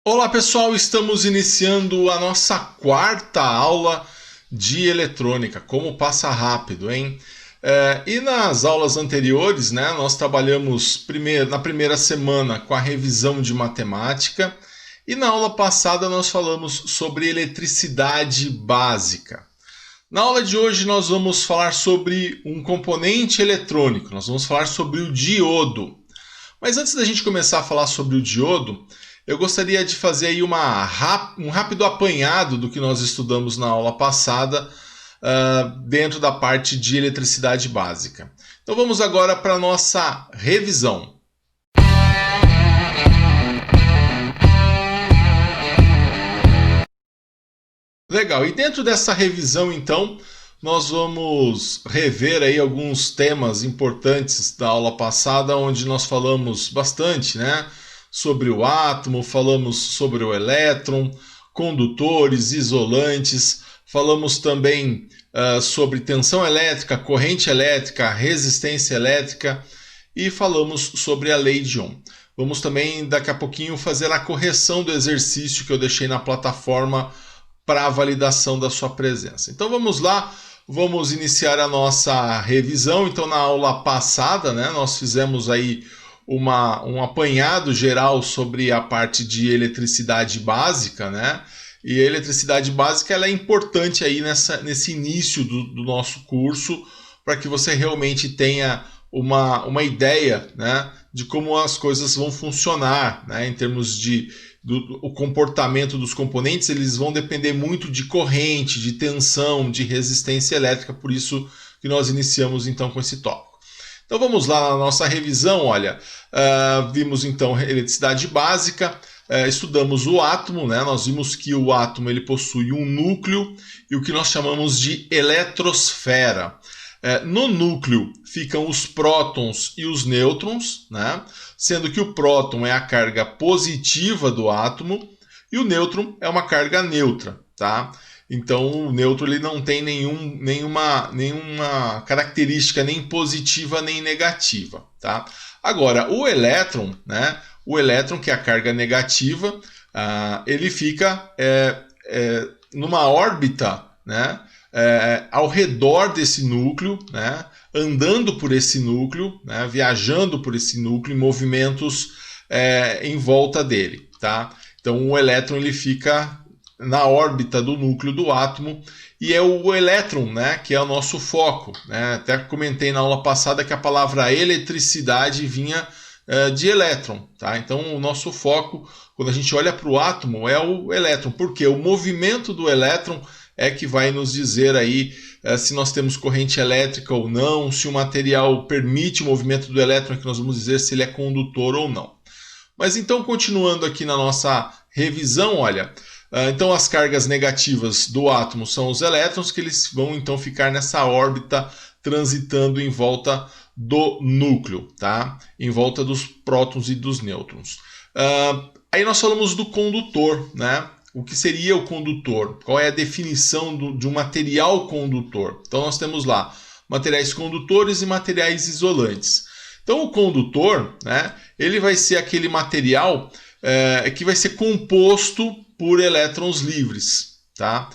Olá pessoal, estamos iniciando a nossa quarta aula de eletrônica. Como passa rápido, hein? E nas aulas anteriores, né, nós trabalhamos na primeira semana com a revisão de matemática e na aula passada nós falamos sobre eletricidade básica. Na aula de hoje nós vamos falar sobre um componente eletrônico, nós vamos falar sobre o diodo. Mas antes da gente começar a falar sobre o diodo, eu gostaria de fazer aí um rápido apanhado do que nós estudamos na aula passada dentro da parte de eletricidade básica. Então vamos agora para a nossa revisão. Legal, e dentro dessa revisão então, nós vamos rever aí alguns temas importantes da aula passada, onde nós falamos bastante, né? Sobre o átomo, falamos sobre o elétron, condutores, isolantes, falamos também sobre tensão elétrica, corrente elétrica, resistência elétrica e falamos sobre a lei de Ohm. Vamos também daqui a pouquinho fazer a correção do exercício que eu deixei na plataforma para a validação da sua presença. Então vamos lá, vamos iniciar a nossa revisão. Então na aula passada, né, nós fizemos aí um apanhado geral sobre a parte de eletricidade básica, né? E a eletricidade básica ela é importante aí nesse início do nosso curso para que você realmente tenha uma ideia, né, de como as coisas vão funcionar, né, em termos o comportamento dos componentes. Eles vão depender muito de corrente, de tensão, de resistência elétrica, por isso que nós iniciamos então com esse tópico. Então vamos lá na nossa revisão, olha, vimos então eletricidade básica, estudamos o átomo, né? Nós vimos que o átomo ele possui um núcleo e o que nós chamamos de eletrosfera. No núcleo ficam os prótons e os nêutrons, né? Sendo que o próton é a carga positiva do átomo e o nêutron é uma carga neutra, tá? Então o nêutron ele não tem nenhuma característica nem positiva nem negativa, tá? Agora o elétron, né? O elétron, que é a carga negativa, ele fica numa órbita, né? Ao redor desse núcleo, né? Andando por esse núcleo, né? Viajando por esse núcleo em movimentos em volta dele, tá? Então o elétron ele fica na órbita do núcleo do átomo e é o elétron, né, que é o nosso foco, né? Até comentei na aula passada que a palavra eletricidade vinha de elétron, tá? Então o nosso foco, quando a gente olha para o átomo, é o elétron, porque o movimento do elétron é que vai nos dizer aí se nós temos corrente elétrica ou não, se o material permite o movimento do elétron, que nós vamos dizer se ele é condutor ou não. Mas então, continuando aqui na nossa revisão, olha, então as cargas negativas do átomo são os elétrons, que eles vão então ficar nessa órbita transitando em volta do núcleo, tá? Em volta dos prótons e dos nêutrons. Aí nós falamos do condutor, né? O que seria o condutor? Qual é a definição de um material condutor? Então nós temos lá materiais condutores e materiais isolantes. Então o condutor, né, ele vai ser aquele material que vai ser composto por elétrons livres, tá?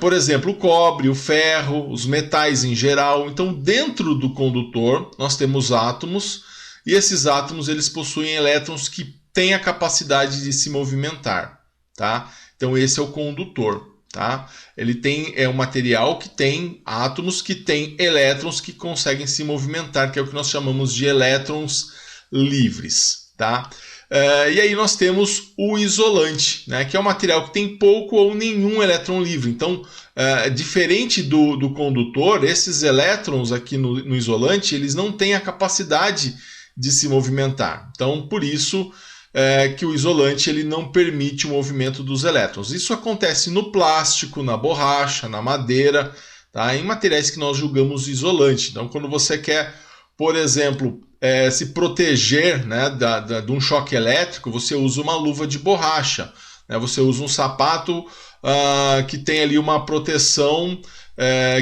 Por exemplo, o cobre, o ferro, os metais em geral. Então, dentro do condutor, nós temos átomos, e esses átomos eles possuem elétrons que têm a capacidade de se movimentar, tá? Então, esse é o condutor, tá? Ele é um material que tem átomos que têm elétrons que conseguem se movimentar, que é o que nós chamamos de elétrons livres, tá? E aí nós temos o isolante, né, que é um material que tem pouco ou nenhum elétron livre. Então, diferente do condutor, esses elétrons aqui no isolante, eles não têm a capacidade de se movimentar. Então, por isso que o isolante ele não permite o movimento dos elétrons. Isso acontece no plástico, na borracha, na madeira, tá, em materiais que nós julgamos isolante. Então, quando você quer, por exemplo, se proteger, né, de um choque elétrico, você usa uma luva de borracha, né? Você usa um sapato que tem ali uma proteção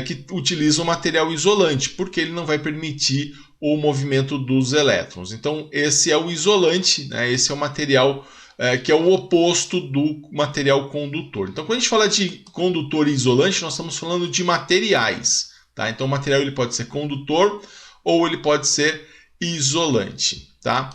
que utiliza um material isolante, porque ele não vai permitir o movimento dos elétrons. Então esse é o isolante, né? Esse é o material que é o oposto do material condutor. Então, quando a gente fala de condutor e isolante, nós estamos falando de materiais. Tá? Então, o material ele pode ser condutor ou ele pode ser isolante. Tá?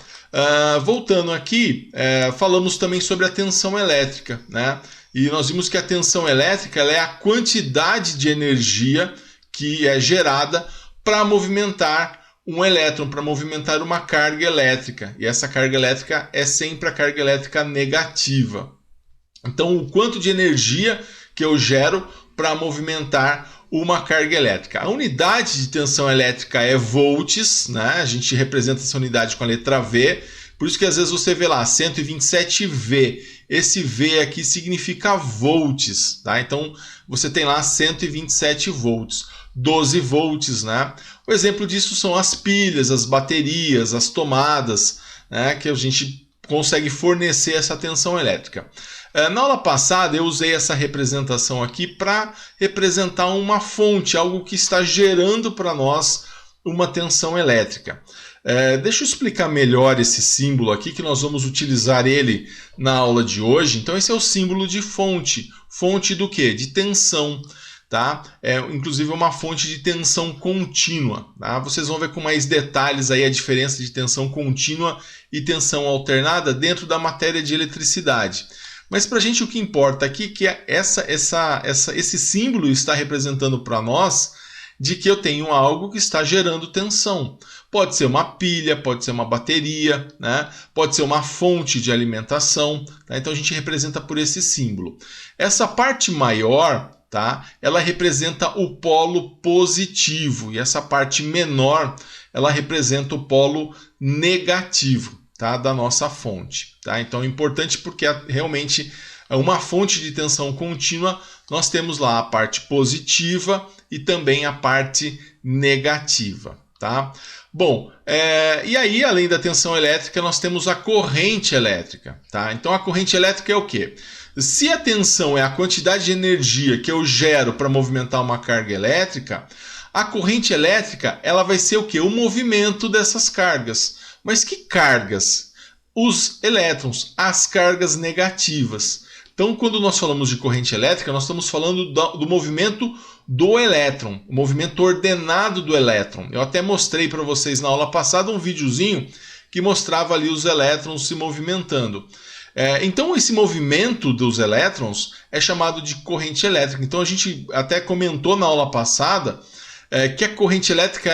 Voltando aqui, falamos também sobre a tensão elétrica, né? E nós vimos que a tensão elétrica ela é a quantidade de energia que é gerada para movimentar um elétron, para movimentar uma carga elétrica. E essa carga elétrica é sempre a carga elétrica negativa. Então, o quanto de energia que eu gero para movimentar uma carga elétrica. A unidade de tensão elétrica é volts, né? A gente representa essa unidade com a letra V, por isso que às vezes você vê lá 127V. Esse V aqui significa volts, tá? Então você tem lá 127 volts, 12 volts, né? O exemplo disso são as pilhas, as baterias, as tomadas, né? Que a gente consegue fornecer essa tensão elétrica. Na aula passada eu usei essa representação aqui para representar uma fonte, algo que está gerando para nós uma tensão elétrica. Deixa eu explicar melhor esse símbolo aqui, que nós vamos utilizar ele na aula de hoje. Então esse é o símbolo de fonte. Fonte do quê? De tensão. Tá? Inclusive uma fonte de tensão contínua. Tá? Vocês vão ver com mais detalhes aí a diferença de tensão contínua e tensão alternada dentro da matéria de eletricidade. Mas para a gente o que importa aqui é que esse símbolo está representando para nós de que eu tenho algo que está gerando tensão. Pode ser uma pilha, pode ser uma bateria, né? Pode ser uma fonte de alimentação. Tá? Então a gente representa por esse símbolo. Essa parte maior, tá? Ela representa o polo positivo e essa parte menor ela representa o polo negativo, tá? Da nossa fonte. Tá? Então é importante porque realmente uma fonte de tensão contínua nós temos lá a parte positiva e também a parte negativa. Tá? Bom, e aí além da tensão elétrica nós temos a corrente elétrica. Tá? Então a corrente elétrica é o quê? Se a tensão é a quantidade de energia que eu gero para movimentar uma carga elétrica, a corrente elétrica ela vai ser o quê? O movimento dessas cargas. Mas que cargas? Os elétrons, as cargas negativas. Então, quando nós falamos de corrente elétrica, nós estamos falando do movimento do elétron, o movimento ordenado do elétron. Eu até mostrei para vocês na aula passada um videozinho que mostrava ali os elétrons se movimentando. Então, esse movimento dos elétrons é chamado de corrente elétrica. Então, a gente até comentou na aula passada que a corrente elétrica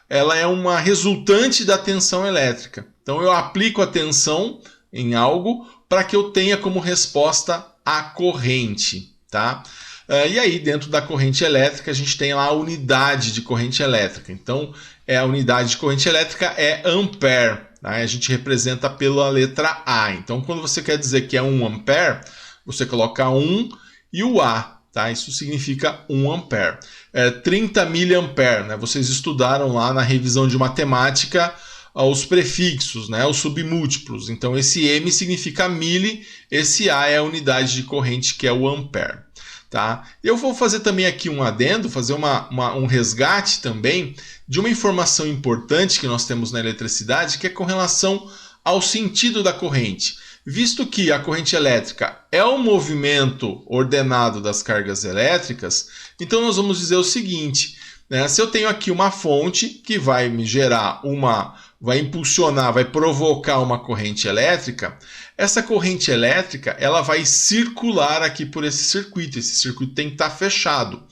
ela é uma resultante da tensão elétrica. Então, eu aplico a tensão em algo para que eu tenha como resposta a corrente. Tá? E aí, dentro da corrente elétrica, a gente tem lá a unidade de corrente elétrica. Então, a unidade de corrente elétrica é ampere. Tá? A gente representa pela letra A. Então, quando você quer dizer que é 1 ampere, você coloca 1 e o A. Tá? Isso significa 1 ampere. 30 miliampere, né? Vocês estudaram lá na revisão de matemática os prefixos, né? Os submúltiplos. Então, esse M significa mili, esse A é a unidade de corrente, que é o ampere. Tá? Eu vou fazer também aqui um adendo, fazer um resgate também de uma informação importante que nós temos na eletricidade, que é com relação ao sentido da corrente. Visto que a corrente elétrica é o movimento ordenado das cargas elétricas, então nós vamos dizer o seguinte, né? Se eu tenho aqui uma fonte que vai me gerar vai impulsionar, vai provocar uma corrente elétrica, essa corrente elétrica ela vai circular aqui por esse circuito tem que estar fechado.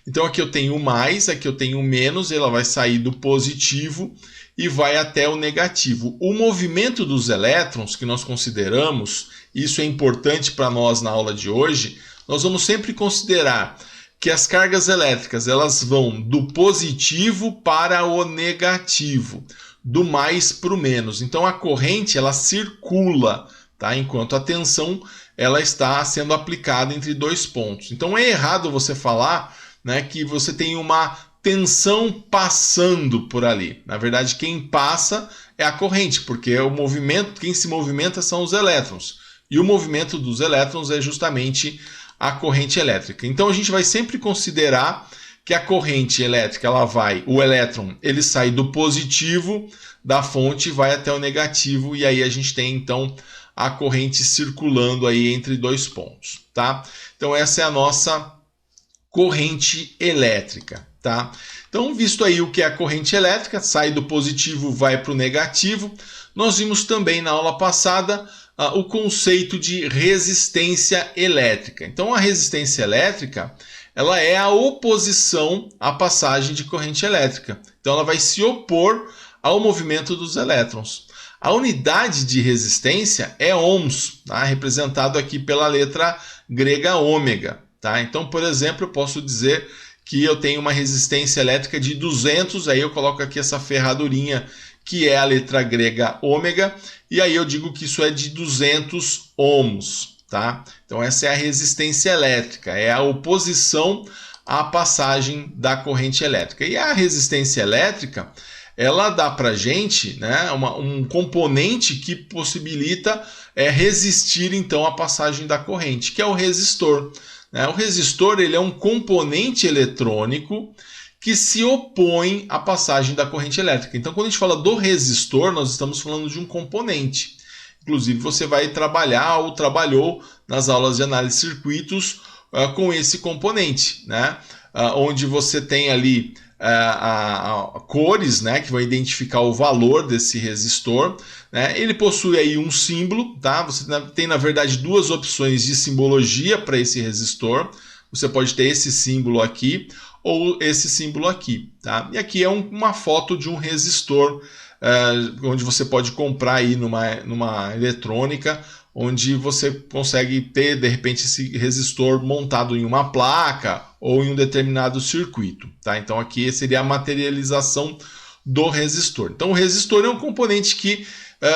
Então aqui eu tenho mais, aqui eu tenho menos, ela vai sair do positivo e vai até o negativo. O movimento dos elétrons que nós consideramos, isso é importante para nós na aula de hoje, nós vamos sempre considerar que as cargas elétricas elas vão do positivo para o negativo, do mais para o menos. Então a corrente ela circula, tá? Enquanto a tensão ela está sendo aplicada entre dois pontos. Então é errado você falar, né, que você tem uma tensão passando por ali. Na verdade, quem passa é a corrente, porque o movimento, quem se movimenta são os elétrons. E o movimento dos elétrons é justamente a corrente elétrica. Então a gente vai sempre considerar que a corrente elétrica, o elétron, ele sai do positivo da fonte e vai até o negativo, e aí a gente tem então a corrente circulando aí entre dois pontos, tá? Então essa é a nossa corrente elétrica, tá? Então, visto aí o que é a corrente elétrica, sai do positivo, vai para o negativo. Nós vimos também na aula passada o conceito de resistência elétrica. Então, a resistência elétrica, ela é a oposição à passagem de corrente elétrica. Então, ela vai se opor ao movimento dos elétrons. A unidade de resistência é ohms, tá? Representado aqui pela letra grega ômega. Tá? Então, por exemplo, eu posso dizer que eu tenho uma resistência elétrica de 200, aí eu coloco aqui essa ferradurinha que é a letra grega ômega, e aí eu digo que isso é de 200 ohms. Tá? Então, essa é a resistência elétrica, é a oposição à passagem da corrente elétrica. E a resistência elétrica, ela dá para a gente, né, um componente que possibilita resistir então à passagem da corrente, que é o resistor. O resistor ele é um componente eletrônico que se opõe à passagem da corrente elétrica. Então, quando a gente fala do resistor, nós estamos falando de um componente. Inclusive, você vai trabalhar ou trabalhou nas aulas de análise de circuitos com esse componente, né? Onde você tem ali cores, né, que vão identificar o valor desse resistor, né? Ele possui aí um símbolo, tá? Você tem na verdade duas opções de simbologia para esse resistor. Você pode ter esse símbolo aqui ou esse símbolo aqui, tá? E aqui é uma foto de um resistor onde você pode comprar aí numa eletrônica, onde você consegue ter, de repente, esse resistor montado em uma placa ou em um determinado circuito. Tá? Então, aqui seria a materialização do resistor. Então, o resistor é um componente que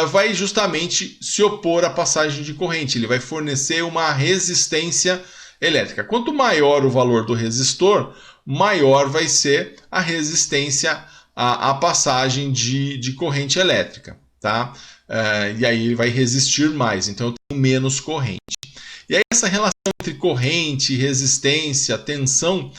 vai justamente se opor à passagem de corrente. Ele vai fornecer uma resistência elétrica. Quanto maior o valor do resistor, maior vai ser a resistência à passagem de corrente elétrica. Tá? E aí ele vai resistir mais, então eu tenho menos corrente. E aí essa relação entre corrente, resistência, tensão,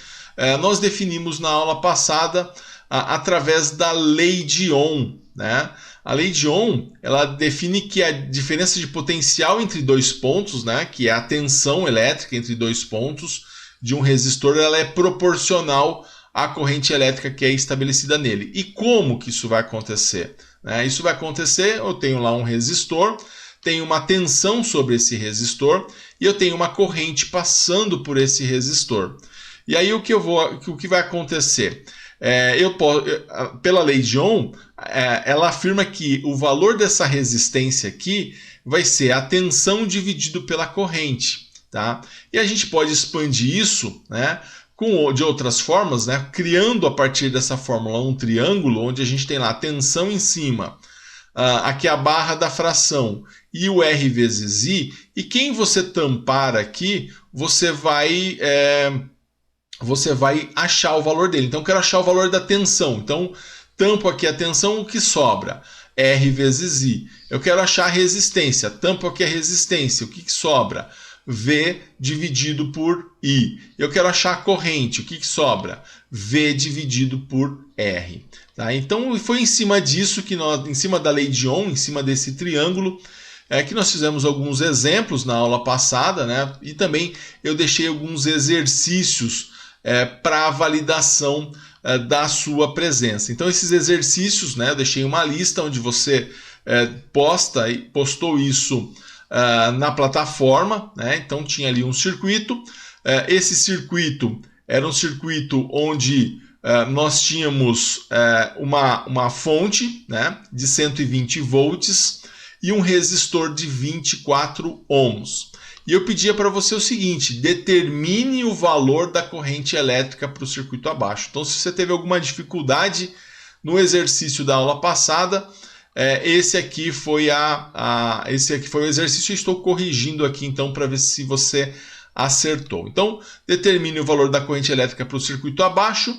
nós definimos na aula passada através da lei de Ohm, né? A lei de Ohm, ela define que a diferença de potencial entre dois pontos, né, que é a tensão elétrica entre dois pontos de um resistor, ela é proporcional à corrente elétrica que é estabelecida nele. E como que isso vai acontecer? Isso vai acontecer, eu tenho lá um resistor, tenho uma tensão sobre esse resistor e eu tenho uma corrente passando por esse resistor. E aí o que vai acontecer? Pela lei de Ohm, ela afirma que o valor dessa resistência aqui vai ser a tensão dividido pela corrente. Tá? E a gente pode expandir isso, né, de outras formas, né, criando a partir dessa fórmula um triângulo, onde a gente tem lá a tensão em cima, aqui a barra da fração e o R vezes I, e quem você tampar aqui, você vai achar o valor dele. Então, eu quero achar o valor da tensão. Então, tampo aqui a tensão, o que sobra? R vezes I. Eu quero achar a resistência. Tampo aqui a resistência, o que sobra? V dividido por I. Eu quero achar a corrente, o que sobra? V dividido por R. Tá? Então, foi em cima disso que em cima da lei de Ohm, em cima desse triângulo, que nós fizemos alguns exemplos na aula passada, né? E também eu deixei alguns exercícios para validação da sua presença. Então, esses exercícios, né, eu deixei uma lista onde você postou isso na plataforma, né? Então tinha ali um circuito. Esse circuito era um circuito onde nós tínhamos uma fonte, né, de 120 volts e um resistor de 24 ohms. E eu pedia para você o seguinte: determine o valor da corrente elétrica para o circuito abaixo. Então, se você teve alguma dificuldade no exercício da aula passada, esse aqui foi o exercício. Eu estou corrigindo aqui então para ver se você acertou. Então, determine o valor da corrente elétrica para o circuito abaixo.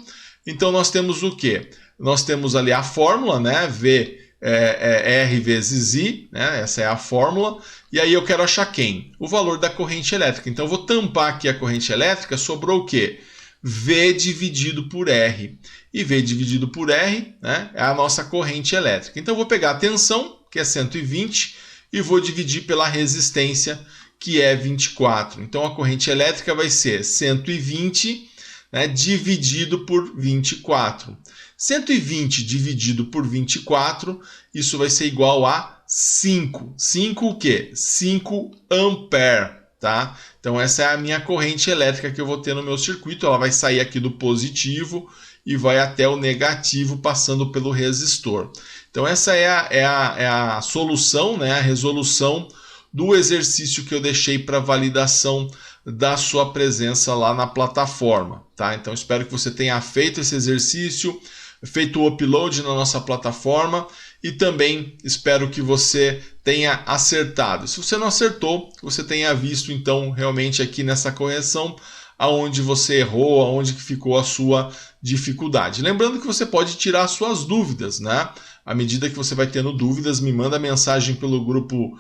Então, nós temos o quê? Nós temos ali a fórmula, né? V R vezes I, né? Essa é a fórmula. E aí eu quero achar quem? O valor da corrente elétrica. Então, eu vou tampar aqui a corrente elétrica, sobrou o quê? V dividido por R. E V dividido por R, né, é a nossa corrente elétrica. Então, eu vou pegar a tensão, que é 120, e vou dividir pela resistência, que é 24. Então a corrente elétrica vai ser 120, né, dividido por 24. 120 dividido por 24, isso vai ser igual a 5. 5 o quê? 5 ampere, tá? Então essa é a minha corrente elétrica que eu vou ter no meu circuito. Ela vai sair aqui do positivo e vai até o negativo, passando pelo resistor. Então essa é a solução, né, a resolução do exercício que eu deixei para validação da sua presença lá na plataforma, tá? Então espero que você tenha feito esse exercício, feito o upload na nossa plataforma e também espero que você tenha acertado. Se você não acertou, você tenha visto então realmente aqui nessa correção aonde você errou, aonde que ficou a sua dificuldade. Lembrando que você pode tirar suas dúvidas, né? À medida que você vai tendo dúvidas, me manda mensagem pelo grupo,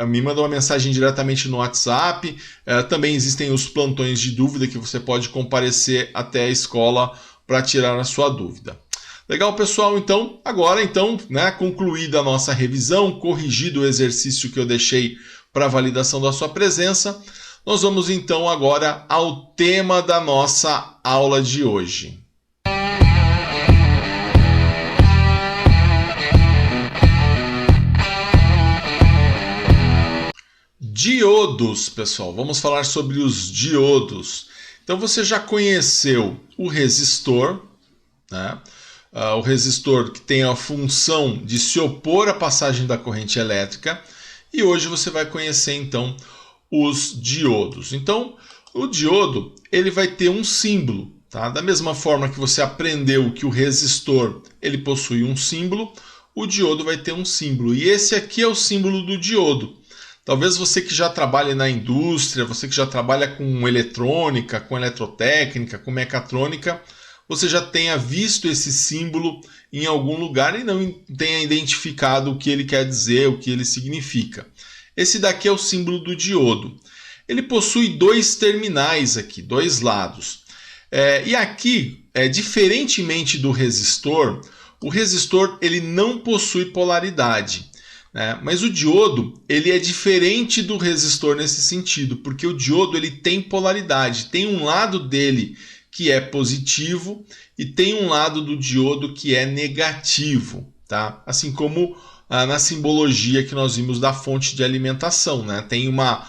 me manda uma mensagem diretamente no WhatsApp. Também existem os plantões de dúvida que você pode comparecer até a escola para tirar a sua dúvida. Legal, pessoal? Então, agora, né, concluída a nossa revisão, corrigido o exercício que eu deixei para validação da sua presença, nós vamos então agora ao tema da nossa aula de hoje. Diodos, pessoal. Vamos falar sobre os diodos. Então você já conheceu o resistor, né? O resistor que tem a função de se opor à passagem da corrente elétrica. E hoje você vai conhecer então os diodos. Então o diodo ele vai ter um símbolo, tá? Da mesma forma que você aprendeu que o resistor ele possui um símbolo, o diodo vai ter um símbolo. E esse aqui é o símbolo do diodo. Talvez você que já trabalhe na indústria, você que já trabalha com eletrônica, com eletrotécnica, com mecatrônica, você já tenha visto esse símbolo em algum lugar e não tenha identificado o que ele quer dizer, o que ele significa. Esse daqui é o símbolo do diodo. Ele possui dois terminais aqui, dois lados. E aqui, diferentemente do resistor, o resistor ele não possui polaridade. Mas o diodo ele é diferente do resistor nesse sentido, porque o diodo ele tem polaridade, tem um lado dele que é positivo e tem um lado do diodo que é negativo, tá? Assim como na simbologia que nós vimos da fonte de alimentação, né? Tem uma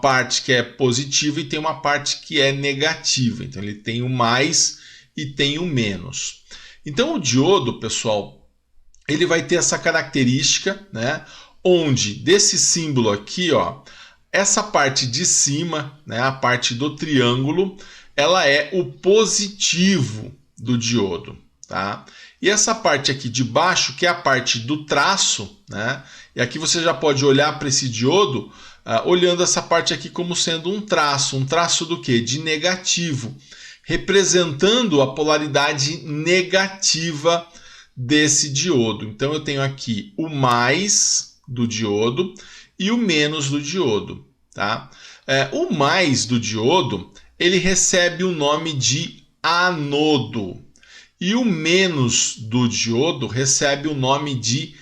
parte que é positiva e tem uma parte que é negativa, então ele tem o mais e tem o menos. Então o diodo, pessoal, ele vai ter essa característica, né, onde desse símbolo aqui, ó, essa parte de cima, né, a parte do triângulo, ela é o positivo do diodo, tá? E essa parte aqui de baixo, que é a parte do traço, né? E aqui você já pode olhar para esse diodo, olhando essa parte aqui como sendo um traço do quê? De negativo, representando a polaridade negativa desse diodo. Então eu tenho aqui o mais do diodo e o menos do diodo, tá? O mais do diodo ele recebe o nome de anodo e o menos do diodo recebe o nome de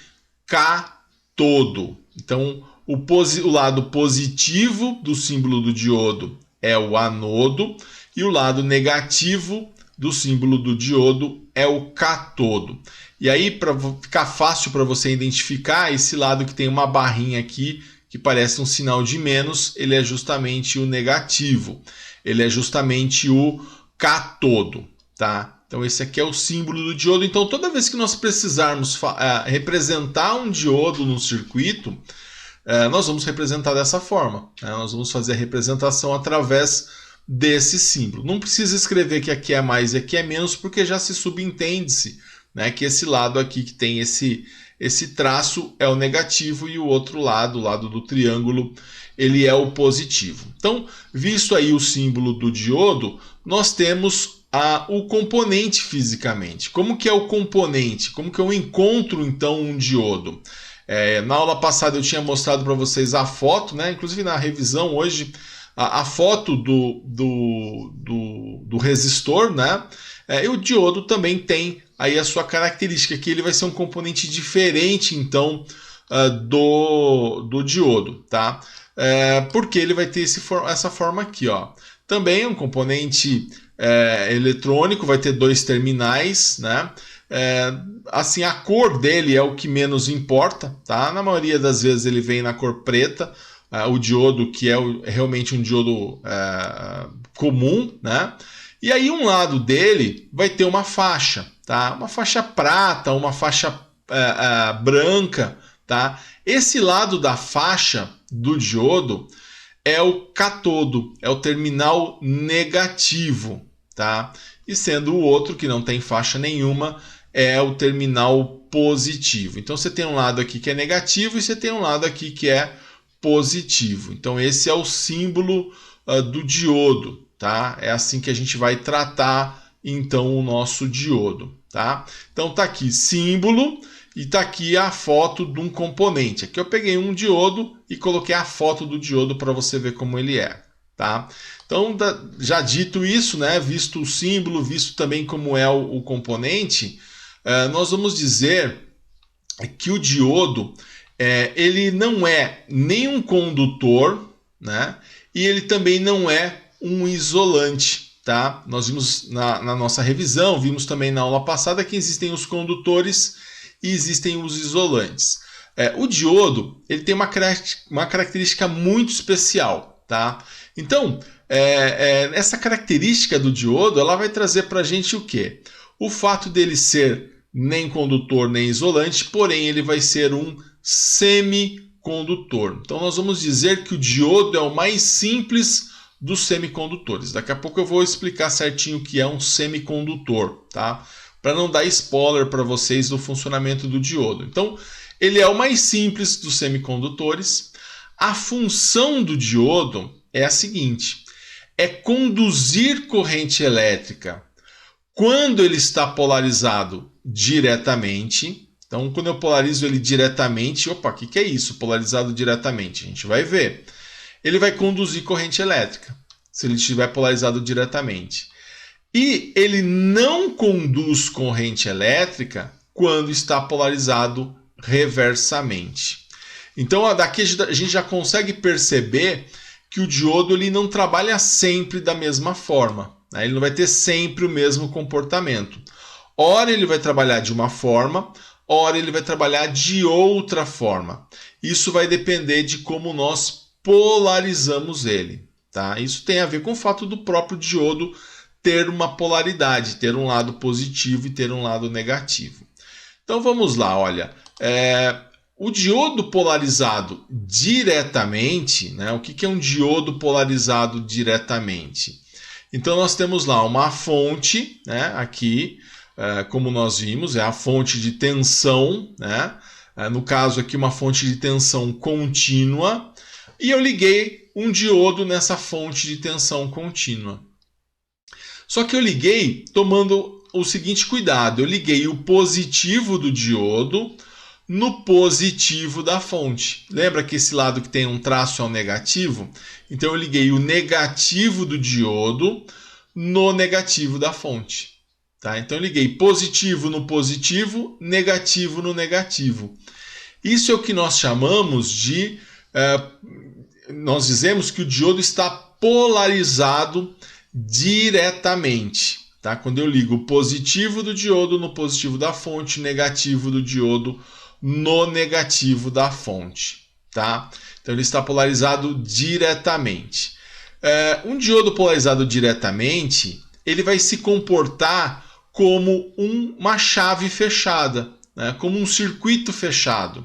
catodo. Então o lado positivo do símbolo do diodo é o anodo e o lado negativo do símbolo do diodo é o catodo. E aí, para ficar fácil para você identificar, esse lado que tem uma barrinha aqui, que parece um sinal de menos, ele é justamente o negativo. Ele é justamente o catodo, tá? Então esse aqui é o símbolo do diodo. Então toda vez que nós precisarmos representar um diodo no circuito, nós vamos representar dessa forma, né? Nós vamos fazer a representação através desse símbolo. Não precisa escrever que aqui é mais e aqui é menos, porque já se subentende-se, né, que esse lado aqui que tem esse traço é o negativo e o outro lado, o lado do triângulo, ele é o positivo. Então, visto aí o símbolo do diodo, nós temos o componente fisicamente. Como que é o componente? Como que eu encontro então um diodo? Na aula passada eu tinha mostrado para vocês a foto, né? Inclusive na revisão hoje, a foto do resistor, né? E o diodo também tem aí a sua característica, que ele vai ser um componente diferente, então, do diodo, tá? Porque ele vai ter essa forma aqui, ó. Também é um componente eletrônico, vai ter 2 terminais, né? Assim, a cor dele é o que menos importa, tá? Na maioria das vezes ele vem na cor preta, o diodo, que é realmente um diodo comum, né? E aí um lado dele vai ter uma faixa, tá? Uma faixa prata, uma faixa branca, tá? Esse lado da faixa do diodo é o catodo, é o terminal negativo, tá? E sendo o outro, que não tem faixa nenhuma, é o terminal positivo. Então você tem um lado aqui que é negativo e você tem um lado aqui que é positivo. Então esse é o símbolo do diodo, tá? É assim que a gente vai tratar então o nosso diodo, tá? Então tá aqui símbolo e tá aqui a foto de um componente. Aqui eu peguei um diodo e coloquei a foto do diodo para você ver como ele é, tá? Então, já dito isso, né, visto o símbolo, visto também como é o componente, nós vamos dizer que o diodo ele não é nem um condutor, né, e ele também não é um isolante. Tá? Nós vimos na nossa revisão, vimos também na aula passada que existem os condutores e existem os isolantes. O diodo ele tem uma característica muito especial. Tá? Então, essa característica do diodo ela vai trazer para a gente o quê? O fato dele ser nem condutor nem isolante, porém ele vai ser um semicondutor. Então nós vamos dizer que o diodo é o mais simples dos semicondutores. Daqui a pouco eu vou explicar certinho o que é um semicondutor, tá? Para não dar spoiler para vocês do funcionamento do diodo. Então, ele é o mais simples dos semicondutores. A função do diodo é a seguinte: é conduzir corrente elétrica quando ele está polarizado diretamente. Então, quando eu polarizo ele diretamente, opa, o que é isso? Polarizado diretamente? A gente vai ver. Ele vai conduzir corrente elétrica, se ele estiver polarizado diretamente. E ele não conduz corrente elétrica quando está polarizado reversamente. Então, daqui a gente já consegue perceber que o diodo ele não trabalha sempre da mesma forma, né? Ele não vai ter sempre o mesmo comportamento. Ora ele vai trabalhar de uma forma, ora ele vai trabalhar de outra forma. Isso vai depender de como nós polarizamos ele, tá? Isso tem a ver com o fato do próprio diodo ter uma polaridade, ter um lado positivo e ter um lado negativo. Então vamos lá, olha, o diodo polarizado diretamente, né? O que é um diodo polarizado diretamente? Então nós temos lá uma fonte, né? Aqui, como nós vimos, é a fonte de tensão, né? No caso aqui uma fonte de tensão contínua. E eu liguei um diodo nessa fonte de tensão contínua. Só que eu liguei tomando o seguinte cuidado. Eu liguei o positivo do diodo no positivo da fonte. Lembra que esse lado que tem um traço é o negativo? Então eu liguei o negativo do diodo no negativo da fonte. Tá? Então eu liguei positivo no positivo, negativo no negativo. Isso é o que nós chamamos de... nós dizemos que o diodo está polarizado diretamente. Tá? Quando eu ligo o positivo do diodo no positivo da fonte, negativo do diodo no negativo da fonte. Tá? Então ele está polarizado diretamente. Um diodo polarizado diretamente, ele vai se comportar como uma chave fechada, né? Como um circuito fechado.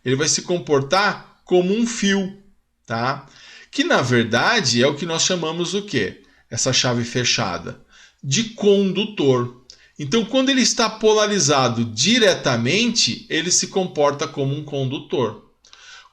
Ele vai se comportar como um fio, tá? Que na verdade é o que nós chamamos o quê? Essa chave fechada de condutor. Então, quando ele está polarizado diretamente, ele se comporta como um condutor.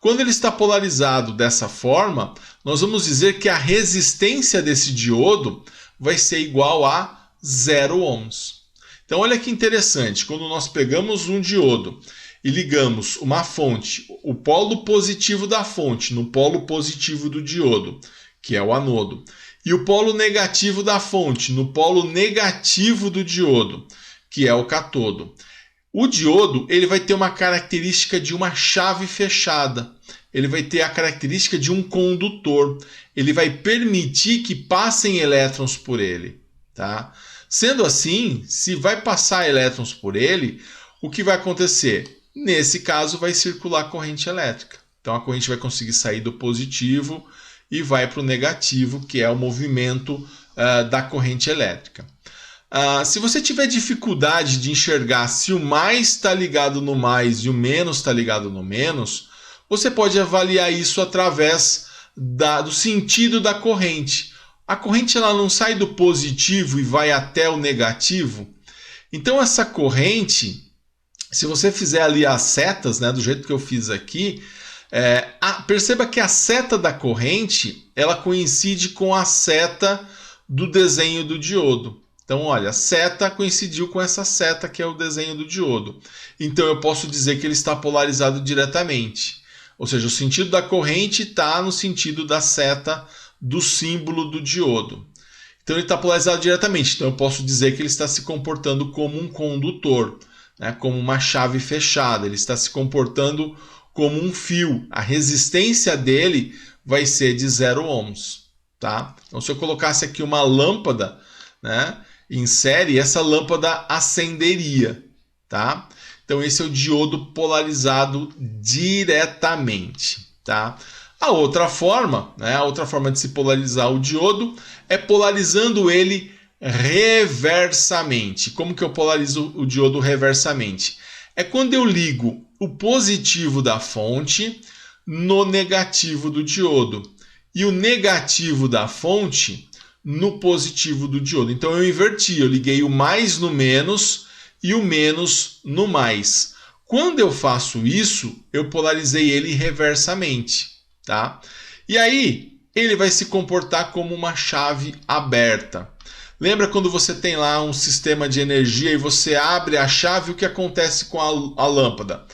Quando ele está polarizado dessa forma, nós vamos dizer que a resistência desse diodo vai ser igual a 0 ohms. Então, olha que interessante, quando nós pegamos um diodo e ligamos uma fonte, o polo positivo da fonte no polo positivo do diodo, que é o anodo, e o polo negativo da fonte no polo negativo do diodo, que é o catodo. O diodo ele vai ter uma característica de uma chave fechada. Ele vai ter a característica de um condutor. Ele vai permitir que passem elétrons por ele. Tá? Sendo assim, se vai passar elétrons por ele, o que vai acontecer? Nesse caso, vai circular corrente elétrica. Então, a corrente vai conseguir sair do positivo e vai para o negativo, que é o movimento da corrente elétrica. Se você tiver dificuldade de enxergar se o mais está ligado no mais e o menos está ligado no menos, você pode avaliar isso através do sentido da corrente. A corrente ela não sai do positivo e vai até o negativo. Então essa corrente, se você fizer ali as setas, né, do jeito que eu fiz aqui, perceba que a seta da corrente ela coincide com a seta do desenho do diodo. Então, olha, a seta coincidiu com essa seta que é o desenho do diodo. Então, eu posso dizer que ele está polarizado diretamente. Ou seja, o sentido da corrente está no sentido da seta do símbolo do diodo. Então, ele está polarizado diretamente. Então, eu posso dizer que ele está se comportando como um condutor, né? Como uma chave fechada. Ele está se comportando como um fio. A resistência dele vai ser de 0 ohms. Tá? Então, se eu colocasse aqui uma lâmpada, né, em série, essa lâmpada acenderia. Tá? Então, esse é o diodo polarizado diretamente. Tá? A outra forma, né, a outra forma de se polarizar o diodo é polarizando ele reversamente. Como que eu polarizo o diodo reversamente? É quando eu ligo o positivo da fonte no negativo do diodo e o negativo da fonte no positivo do diodo. Então eu inverti, eu liguei o mais no menos e o menos no mais. Quando eu faço isso, eu polarizei ele reversamente, tá? E aí ele vai se comportar como uma chave aberta. Lembra quando você tem lá um sistema de energia e você abre a chave, o que acontece com a lâmpada?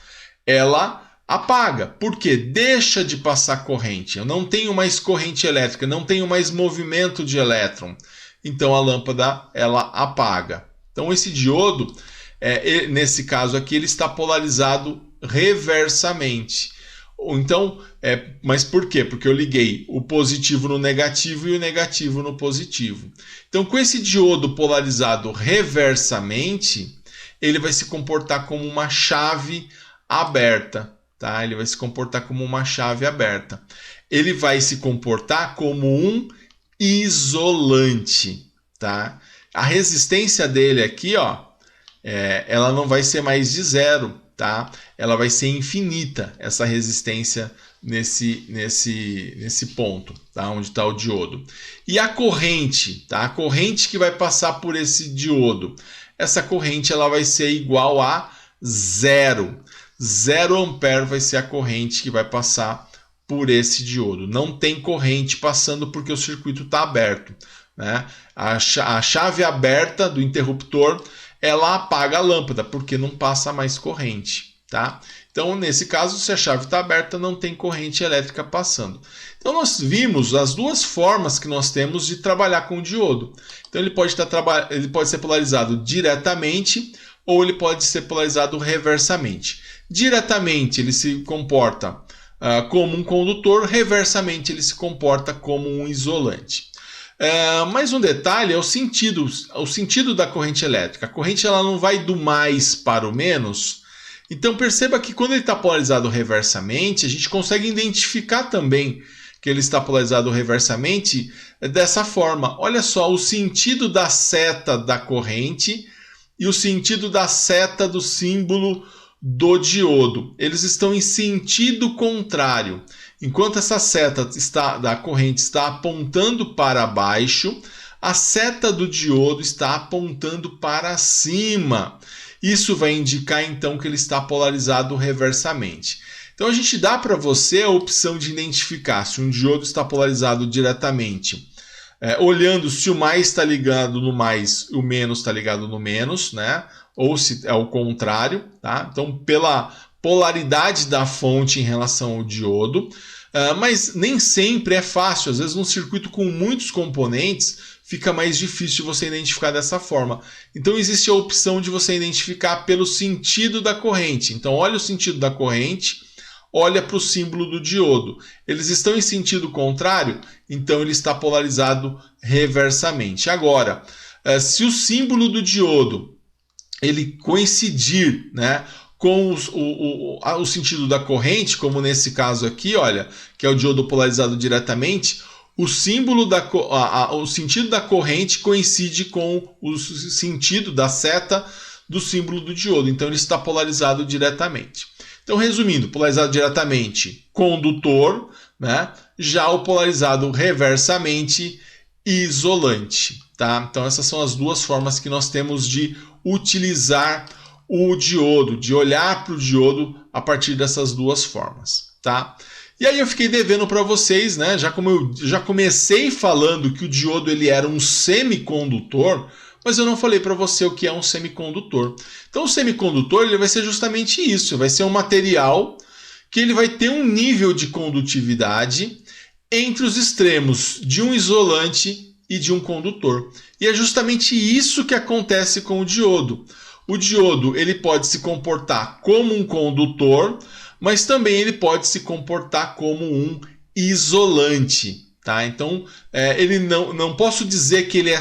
Ela apaga, porque deixa de passar corrente. Eu não tenho mais corrente elétrica, não tenho mais movimento de elétron. Então a lâmpada ela apaga. Então esse diodo, nesse caso aqui, ele está polarizado reversamente. Então, mas por quê? Porque eu liguei o positivo no negativo e o negativo no positivo. Então, com esse diodo polarizado reversamente, ele vai se comportar como uma chave aberta. Tá? Ele vai se comportar como uma chave aberta. Ele vai se comportar como um isolante. Tá? A resistência dele aqui, ó, ela não vai ser mais de 0. Tá? Ela vai ser infinita, essa resistência nesse ponto, tá? Onde está o diodo. E a corrente, tá? A corrente que vai passar por esse diodo, essa corrente ela vai ser igual a 0. 0 ampere vai ser a corrente que vai passar por esse diodo. Não tem corrente passando porque o circuito está aberto, né? A chave aberta do interruptor ela apaga a lâmpada, porque não passa mais corrente. Tá? Então, nesse caso, se a chave está aberta, não tem corrente elétrica passando. Então, nós vimos as duas formas que nós temos de trabalhar com o diodo. Então, ele pode ser polarizado diretamente ou ele pode ser polarizado reversamente. Diretamente, ele se comporta como um condutor, reversamente, ele se comporta como um isolante. Mais um detalhe é o sentido da corrente elétrica. A corrente ela não vai do mais para o menos. Então perceba que quando ele está polarizado reversamente, a gente consegue identificar também que ele está polarizado reversamente dessa forma. Olha só, o sentido da seta da corrente e o sentido da seta do símbolo do diodo. Eles estão em sentido contrário. Enquanto essa seta da corrente está apontando para baixo, a seta do diodo está apontando para cima. Isso vai indicar então que ele está polarizado reversamente. Então a gente dá para você a opção de identificar se um diodo está polarizado diretamente, olhando se o mais está ligado no mais e o menos está ligado no menos, né? Ou se é o contrário. Tá? Então, pela polaridade da fonte em relação ao diodo. Mas nem sempre é fácil. Às vezes, num circuito com muitos componentes, fica mais difícil você identificar dessa forma. Então, existe a opção de você identificar pelo sentido da corrente. Então, olha o sentido da corrente, olha para o símbolo do diodo. Eles estão em sentido contrário, então ele está polarizado reversamente. Agora, se o símbolo do diodo ele coincidir, né, com o sentido da corrente, como nesse caso aqui, olha, que é o diodo polarizado diretamente, o sentido da corrente coincide com o sentido da seta do símbolo do diodo. Então ele está polarizado diretamente. Então, resumindo, polarizado diretamente, condutor, né? Já o polarizado reversamente, isolante. Tá? Então, essas são as duas formas que nós temos de utilizar o diodo, de olhar para o diodo a partir dessas duas formas. Tá? E aí eu fiquei devendo para vocês, né? Como eu já comecei falando que o diodo ele era um semicondutor, mas eu não falei para você o que é um semicondutor. Então o semicondutor ele vai ser justamente isso, vai ser um material que ele vai ter um nível de condutividade entre os extremos de um isolante e de um condutor. E é justamente isso que acontece com o diodo. O diodo ele pode se comportar como um condutor, mas também ele pode se comportar como um isolante. Tá? Então, ele não posso dizer que ele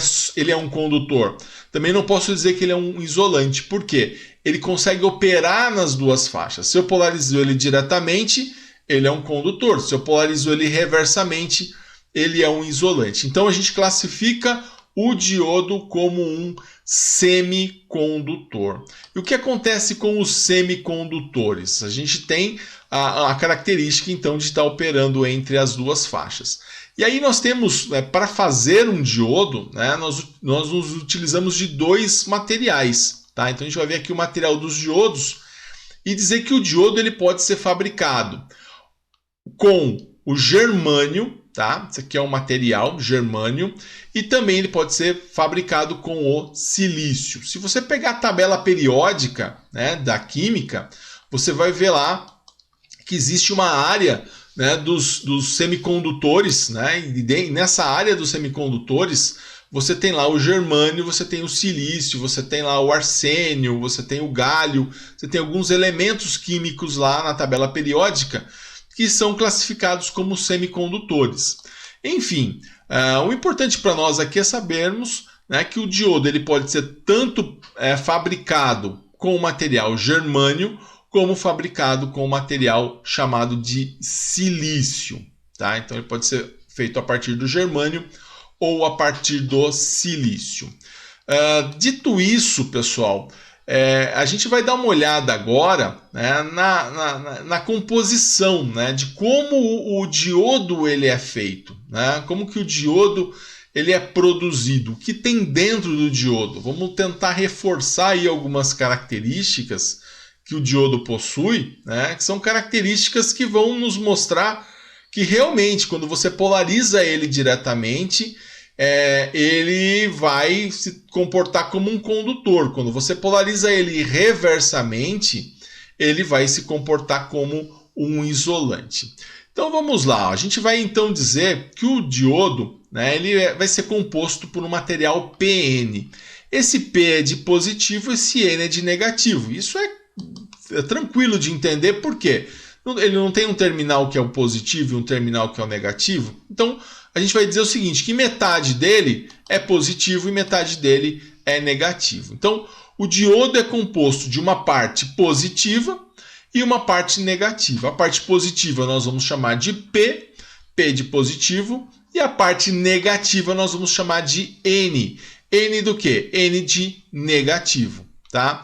é um condutor. Também não posso dizer que ele é um isolante. Por quê? Ele consegue operar nas duas faixas. Se eu polarizo ele diretamente, ele é um condutor. Se eu polarizo ele reversamente, ele é um isolante. Então, a gente classifica o diodo como um semicondutor. E o que acontece com os semicondutores? A gente tem a característica, então, de estar operando entre as duas faixas. E aí nós temos, para fazer um diodo, né, nós nos utilizamos de dois materiais. Tá? Então a gente vai ver aqui o material dos diodos e dizer que o diodo ele pode ser fabricado com o germânio, tá? Isso aqui é um material, germânio, e também ele pode ser fabricado com o silício. Se você pegar a tabela periódica, né, da química, você vai ver lá que existe uma área, né, dos semicondutores, né, e nessa área dos semicondutores você tem lá o germânio, você tem o silício, você tem lá o arsênio, você tem o galho, você tem alguns elementos químicos lá na tabela periódica que são classificados como semicondutores. Enfim, o importante para nós aqui é sabermos, né, que o diodo ele pode ser tanto fabricado com o material germânio, como fabricado com o material chamado de silício. Tá? Então ele pode ser feito a partir do germânio ou a partir do silício. Dito isso, pessoal, a gente vai dar uma olhada agora, né, na composição, né, de como o diodo ele é feito, né, como que o diodo ele é produzido, o que tem dentro do diodo. Vamos tentar reforçar aí algumas características que o diodo possui, né, que são características que vão nos mostrar que realmente quando você polariza ele diretamente, ele vai se comportar como um condutor. Quando você polariza ele reversamente, ele vai se comportar como um isolante. Então vamos lá, a gente vai então dizer que o diodo, né, ele vai ser composto por um material PN. Esse P é de positivo, esse N é de negativo. Isso é tranquilo de entender, por quê? Ele não tem um terminal que é o positivo e um terminal que é o negativo. Então a gente vai dizer o seguinte, que metade dele é positivo e metade dele é negativo. Então o diodo é composto de uma parte positiva e uma parte negativa. A parte positiva nós vamos chamar de P, P de positivo, e a parte negativa nós vamos chamar de N. N do quê? N de negativo, tá?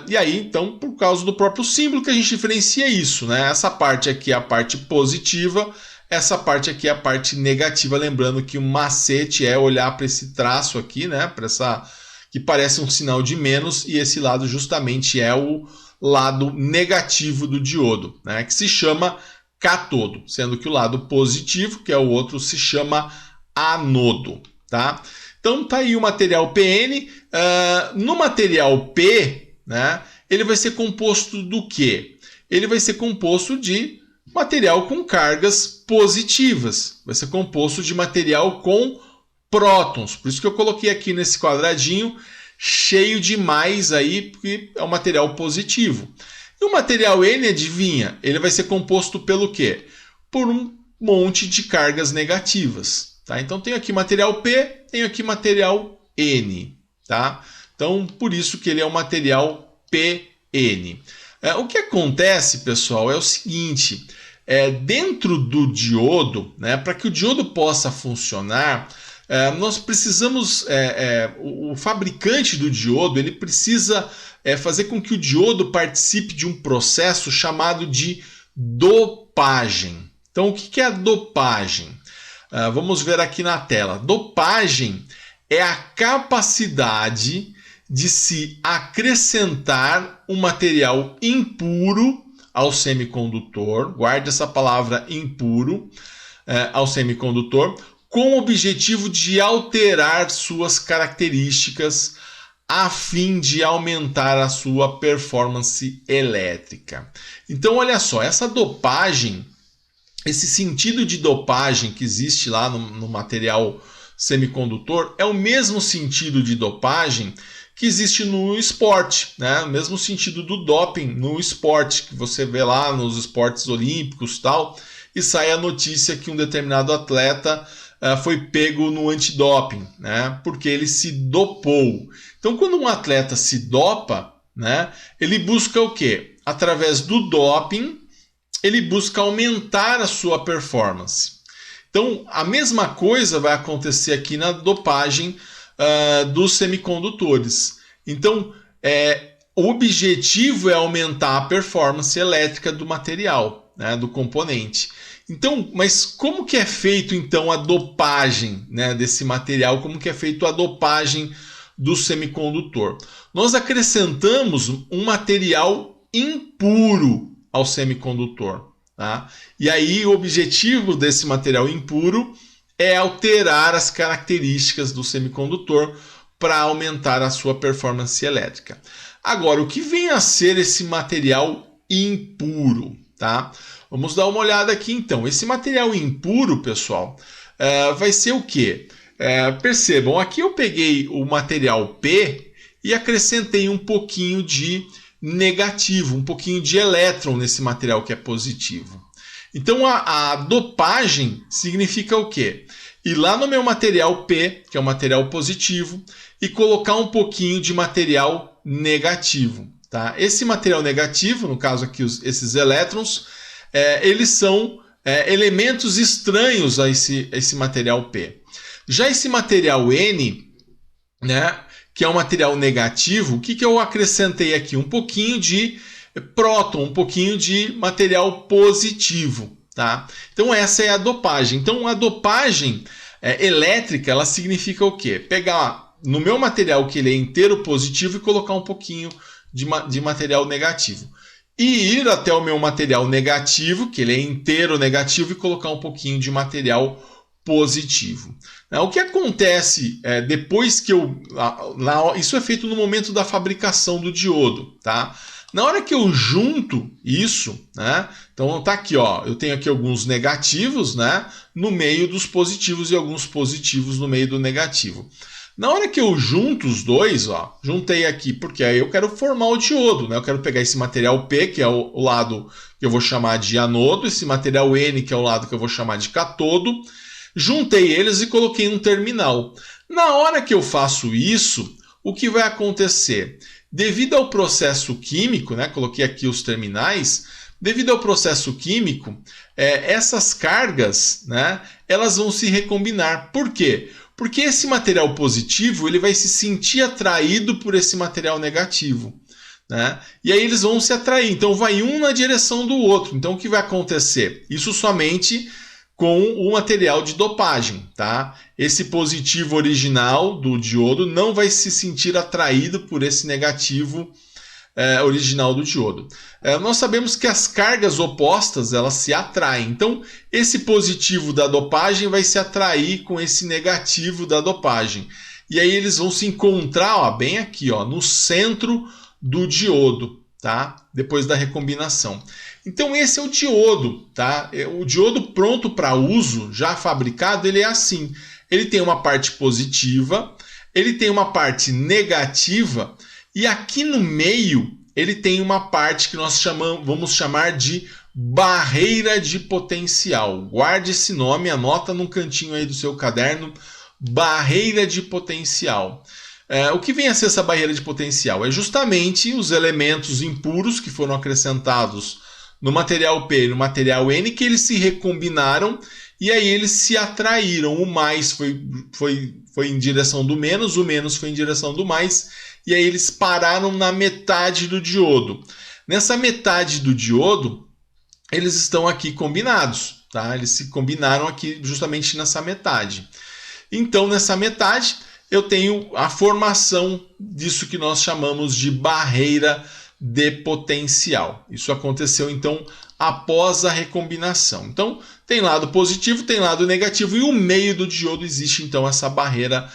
E aí, então, por causa do próprio símbolo que a gente diferencia isso, né? Essa parte aqui é a parte positiva, essa parte aqui é a parte negativa. Lembrando que o macete é olhar para esse traço aqui, né? Para essa que parece um sinal de menos, e esse lado justamente é o lado negativo do diodo, né? Que se chama cátodo, sendo que o lado positivo, que é o outro, se chama anodo, tá? Então tá aí o material PN. No material P, né, ele vai ser composto do quê? Ele vai ser composto de Material com cargas positivas. Vai ser composto de material com prótons. Por isso que eu coloquei aqui nesse quadradinho cheio de mais aí, porque é um material positivo. E o material N, adivinha? Ele vai ser composto pelo quê? Por um monte de cargas negativas. Tá? Então tenho aqui material P, tenho aqui material N. Tá? Então por isso que ele é um material PN. O que acontece, pessoal, é o seguinte: dentro do diodo, né, para que o diodo possa funcionar, nós precisamos, o fabricante do diodo, ele precisa fazer com que o diodo participe de um processo chamado de dopagem. Então, o que é a dopagem? Vamos ver aqui na tela. Dopagem é a capacidade de se acrescentar um material impuro ao semicondutor, guarde essa palavra impuro, ao semicondutor, com o objetivo de alterar suas características a fim de aumentar a sua performance elétrica. Então, olha só, essa dopagem, esse sentido de dopagem que existe lá no material semicondutor é o mesmo sentido de dopagem que existe no esporte, né? O mesmo sentido do doping no esporte, que você vê lá nos esportes olímpicos e tal, e sai a notícia que um determinado atleta foi pego no antidoping, né? Porque ele se dopou. Então, quando um atleta se dopa, né, ele busca o quê? Através do doping, ele busca aumentar a sua performance. Então, a mesma coisa vai acontecer aqui na dopagem dos semicondutores. Então, o objetivo é aumentar a performance elétrica do material, né, do componente. Então, mas como que é feito então a dopagem, né, desse material? Como que é feito a dopagem do semicondutor? Nós acrescentamos um material impuro ao semicondutor. Tá? E aí o objetivo desse material impuro é alterar as características do semicondutor para aumentar a sua performance elétrica. Agora, o que vem a ser esse material impuro? Tá? Vamos dar uma olhada aqui então. Esse material impuro, pessoal, vai ser o quê? Percebam, aqui eu peguei o material P e acrescentei um pouquinho de negativo, um pouquinho de elétron nesse material que é positivo. Então a dopagem significa o quê? Ir lá no meu material P, que é o material positivo, e colocar um pouquinho de material negativo. Tá? Esse material negativo, no caso aqui esses elétrons, eles são elementos estranhos a esse material P. Já esse material N, né, que é um material negativo, o que eu acrescentei aqui? Um pouquinho de próton, um pouquinho de material positivo. Tá? Então essa é a dopagem. Então a dopagem elétrica, ela significa o quê? Pegar no meu material que ele é inteiro positivo e colocar um pouquinho de material negativo. E ir até o meu material negativo, que ele é inteiro negativo, e colocar um pouquinho de material positivo. O que acontece depois que isso é feito no momento da fabricação do diodo, tá? Na hora que eu junto isso, né? Então tá aqui, ó, eu tenho aqui alguns negativos, né, no meio dos positivos e alguns positivos no meio do negativo. Na hora que eu junto os dois, ó, juntei aqui, porque aí eu quero formar o diodo, né? Eu quero pegar esse material P, que é o lado que eu vou chamar de anodo, esse material N, que é o lado que eu vou chamar de catodo. Juntei eles e coloquei um terminal. Na hora que eu faço isso, o que vai acontecer? Devido ao processo químico, né, coloquei aqui os terminais, devido ao processo químico, essas cargas, né, elas vão se recombinar. Por quê? Porque esse material positivo ele vai se sentir atraído por esse material negativo. Né? E aí eles vão se atrair. Então vai um na direção do outro. Então o que vai acontecer? Isso somente com o material de dopagem, tá? Esse positivo original do diodo não vai se sentir atraído por esse negativo original do diodo. Nós sabemos que as cargas opostas elas se atraem. Então, esse positivo da dopagem vai se atrair com esse negativo da dopagem. E aí eles vão se encontrar, ó, bem aqui, ó, no centro do diodo, tá? Depois da recombinação. Então esse é o diodo, tá? O diodo pronto para uso, já fabricado, ele é assim. Ele tem uma parte positiva, ele tem uma parte negativa e aqui no meio ele tem uma parte que nós vamos chamar de barreira de potencial. Guarde esse nome, anota num cantinho aí do seu caderno, barreira de potencial. O que vem a ser essa barreira de potencial? É justamente os elementos impuros que foram acrescentados no material P e no material N, que eles se recombinaram e aí eles se atraíram. O mais foi em direção do menos, o menos foi em direção do mais, e aí eles pararam na metade do diodo. Nessa metade do diodo, eles estão aqui combinados, tá? Eles se combinaram aqui justamente nessa metade. Então, nessa metade, eu tenho a formação disso que nós chamamos de barreira de potencial. Isso aconteceu, então, após a recombinação. Então, tem lado positivo, tem lado negativo, e o meio do diodo existe, então, essa barreira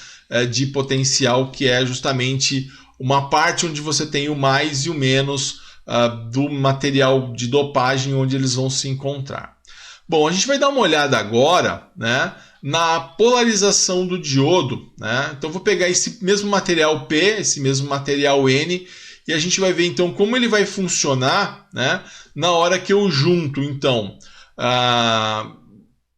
de potencial, que é justamente uma parte onde você tem o mais e o menos do material de dopagem, onde eles vão se encontrar. Bom, a gente vai dar uma olhada agora, né, na polarização do diodo, né? Então, vou pegar esse mesmo material P, esse mesmo material N, e a gente vai ver então como ele vai funcionar, né, na hora que eu junto. Então,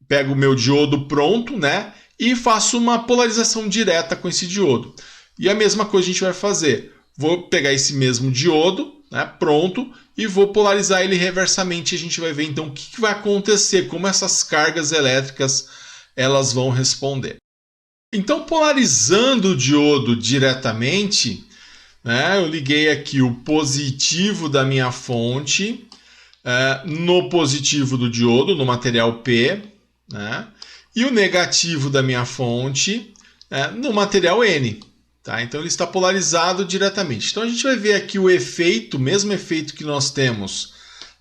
pego o meu diodo pronto, né, e faço uma polarização direta com esse diodo. E a mesma coisa a gente vai fazer. Vou pegar esse mesmo diodo, né, pronto, e vou polarizar ele reversamente. A gente vai ver então o que vai acontecer, como essas cargas elétricas elas vão responder. Então, polarizando o diodo diretamente, né, eu liguei aqui o positivo da minha fonte no positivo do diodo, no material P, né, e o negativo da minha fonte no material N. Tá? Então ele está polarizado diretamente. Então a gente vai ver aqui o efeito, o mesmo efeito que nós temos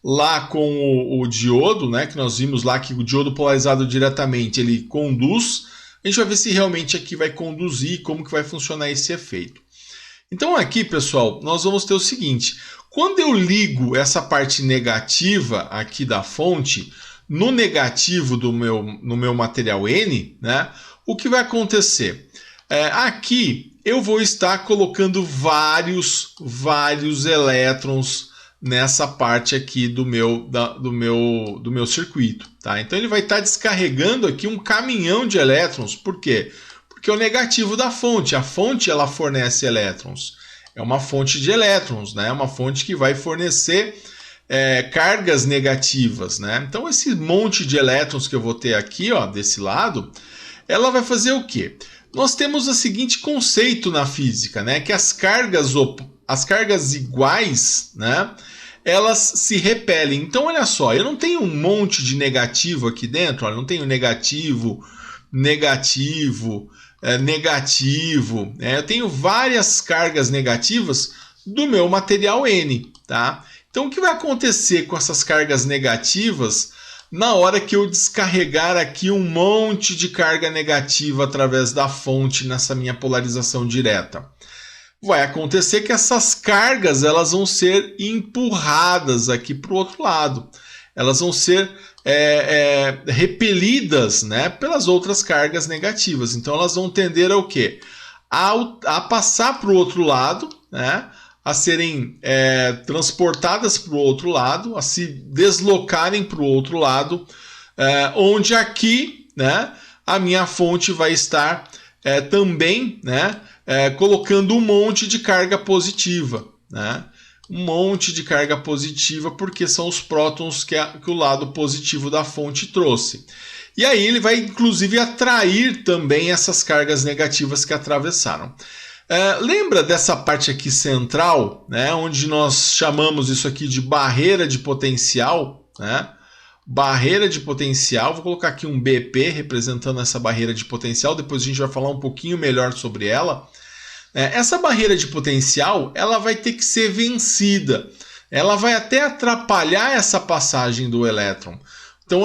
lá com o diodo, né, que nós vimos lá que o diodo polarizado diretamente ele conduz. A gente vai ver se realmente aqui vai conduzir, como que vai funcionar esse efeito. Então aqui, pessoal, nós vamos ter o seguinte: quando eu ligo essa parte negativa aqui da fonte no negativo no meu material N, né, o que vai acontecer? Aqui eu vou estar colocando vários elétrons nessa parte aqui do meu circuito, tá? Então ele vai estar descarregando aqui um caminhão de elétrons. Por quê? Porque é o negativo da fonte. A fonte ela fornece elétrons. É uma fonte de elétrons, né? É uma fonte que vai fornecer cargas negativas, né? Então esse monte de elétrons que eu vou ter aqui, ó, desse lado, ela vai fazer o quê? Nós temos o seguinte conceito na física, né? Que as cargas iguais, né, elas se repelem. Então, olha só, eu não tenho um monte de negativo aqui dentro, olha, não tenho negativo, negativo, negativo. Eu tenho várias cargas negativas do meu material N, tá? Então, o que vai acontecer com essas cargas negativas na hora que eu descarregar aqui um monte de carga negativa através da fonte nessa minha polarização direta? Vai acontecer que essas cargas elas vão ser empurradas aqui para o outro lado. Elas vão ser repelidas, né, pelas outras cargas negativas. Então elas vão tender a o quê? A passar para o outro lado, né, a serem transportadas para o outro lado, a se deslocarem para o outro lado, onde aqui, né, a minha fonte vai estar também, né, colocando um monte de carga positiva, né? Um monte de carga positiva, porque são os prótons que o lado positivo da fonte trouxe. E aí ele vai, inclusive, atrair também essas cargas negativas que atravessaram. Lembra dessa parte aqui central, né, onde nós chamamos isso aqui de barreira de potencial, né? Barreira de potencial, vou colocar aqui um BP representando essa barreira de potencial, depois a gente vai falar um pouquinho melhor sobre ela. Essa barreira de potencial, ela vai ter que ser vencida, ela vai até atrapalhar essa passagem do elétron. Então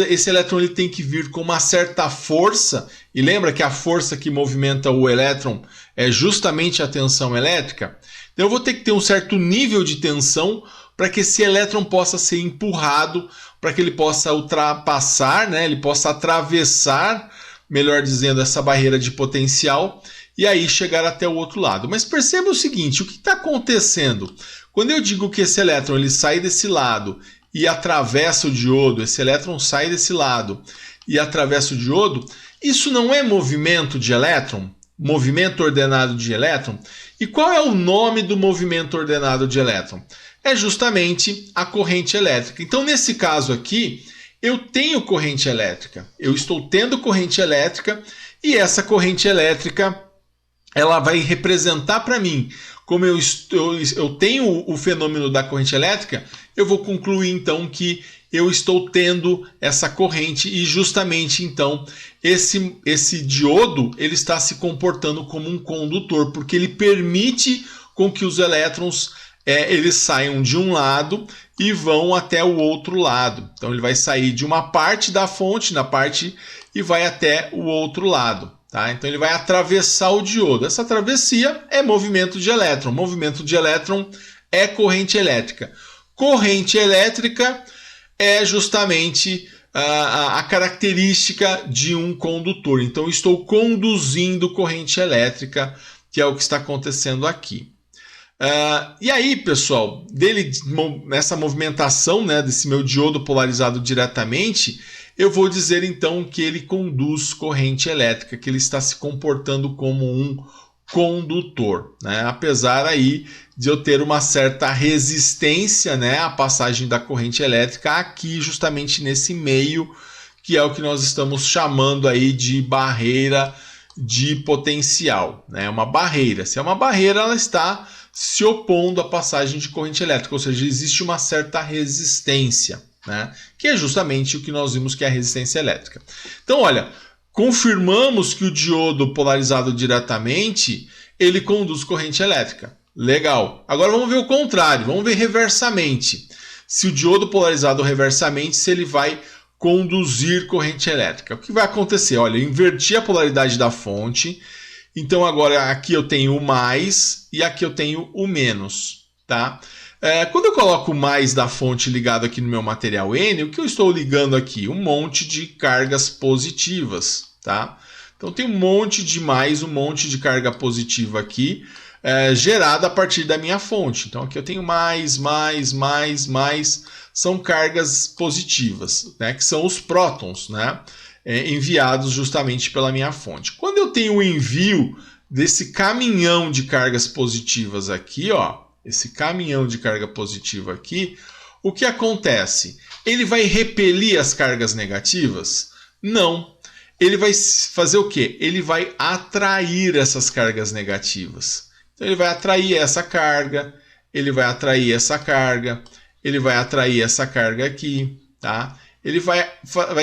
esse elétron ele tem que vir com uma certa força, e lembra que a força que movimenta o elétron é justamente a tensão elétrica? Então eu vou ter que ter um certo nível de tensão para que esse elétron possa ser empurrado, para que ele possa ultrapassar, né? Ele possa atravessar, melhor dizendo, essa barreira de potencial e aí chegar até o outro lado. Mas perceba o seguinte, o que está acontecendo? Quando eu digo que esse elétron ele sai desse lado e atravessa o diodo, esse elétron sai desse lado e atravessa o diodo, isso não é movimento de elétron? Movimento ordenado de elétron? E qual é o nome do movimento ordenado de elétron? É justamente a corrente elétrica. Então, nesse caso aqui, eu tenho corrente elétrica. Eu estou tendo corrente elétrica e essa corrente elétrica ela vai representar para mim, como eu tenho o fenômeno da corrente elétrica, eu vou concluir então que eu estou tendo essa corrente e justamente então esse diodo ele está se comportando como um condutor, porque ele permite com que os elétrons eles saiam de um lado e vão até o outro lado. Então ele vai sair de uma parte da fonte, e vai até o outro lado. Tá? Então ele vai atravessar o diodo. Essa travessia é movimento de elétron. Movimento de elétron é corrente elétrica. Corrente elétrica é justamente a característica de um condutor. Então estou conduzindo corrente elétrica, que é o que está acontecendo aqui. E aí, pessoal, nessa movimentação, né, desse meu diodo polarizado diretamente, eu vou dizer então que ele conduz corrente elétrica, que ele está se comportando como um condutor, né? Apesar aí de eu ter uma certa resistência, né, à passagem da corrente elétrica aqui justamente nesse meio, que é o que nós estamos chamando aí de barreira de potencial, né? Uma barreira. Se é uma barreira, ela está se opondo à passagem de corrente elétrica, ou seja, existe uma certa resistência, né? Que é justamente o que nós vimos que é a resistência elétrica. Então, olha, confirmamos que o diodo polarizado diretamente, ele conduz corrente elétrica. Legal. Agora vamos ver o contrário, vamos ver reversamente. Se o diodo polarizado reversamente, se ele vai conduzir corrente elétrica. O que vai acontecer? Olha, eu inverti a polaridade da fonte, então agora aqui eu tenho o mais e aqui eu tenho o menos, tá? Quando eu coloco o mais da fonte ligado aqui no meu material N, o que eu estou ligando aqui? Um monte de cargas positivas, tá? Então tem um monte de mais, um monte de carga positiva aqui, gerada a partir da minha fonte. Então aqui eu tenho mais, são cargas positivas, né? Que são os prótons, né? Enviados justamente pela minha fonte. Quando eu tenho o envio desse caminhão de cargas positivas aqui, ó, esse caminhão de carga positiva aqui, o que acontece? Ele vai repelir as cargas negativas? Não. Ele vai fazer o quê? Ele vai atrair essas cargas negativas. Então ele vai atrair essa carga, ele vai atrair essa carga, ele vai atrair essa carga aqui, tá? Ele vai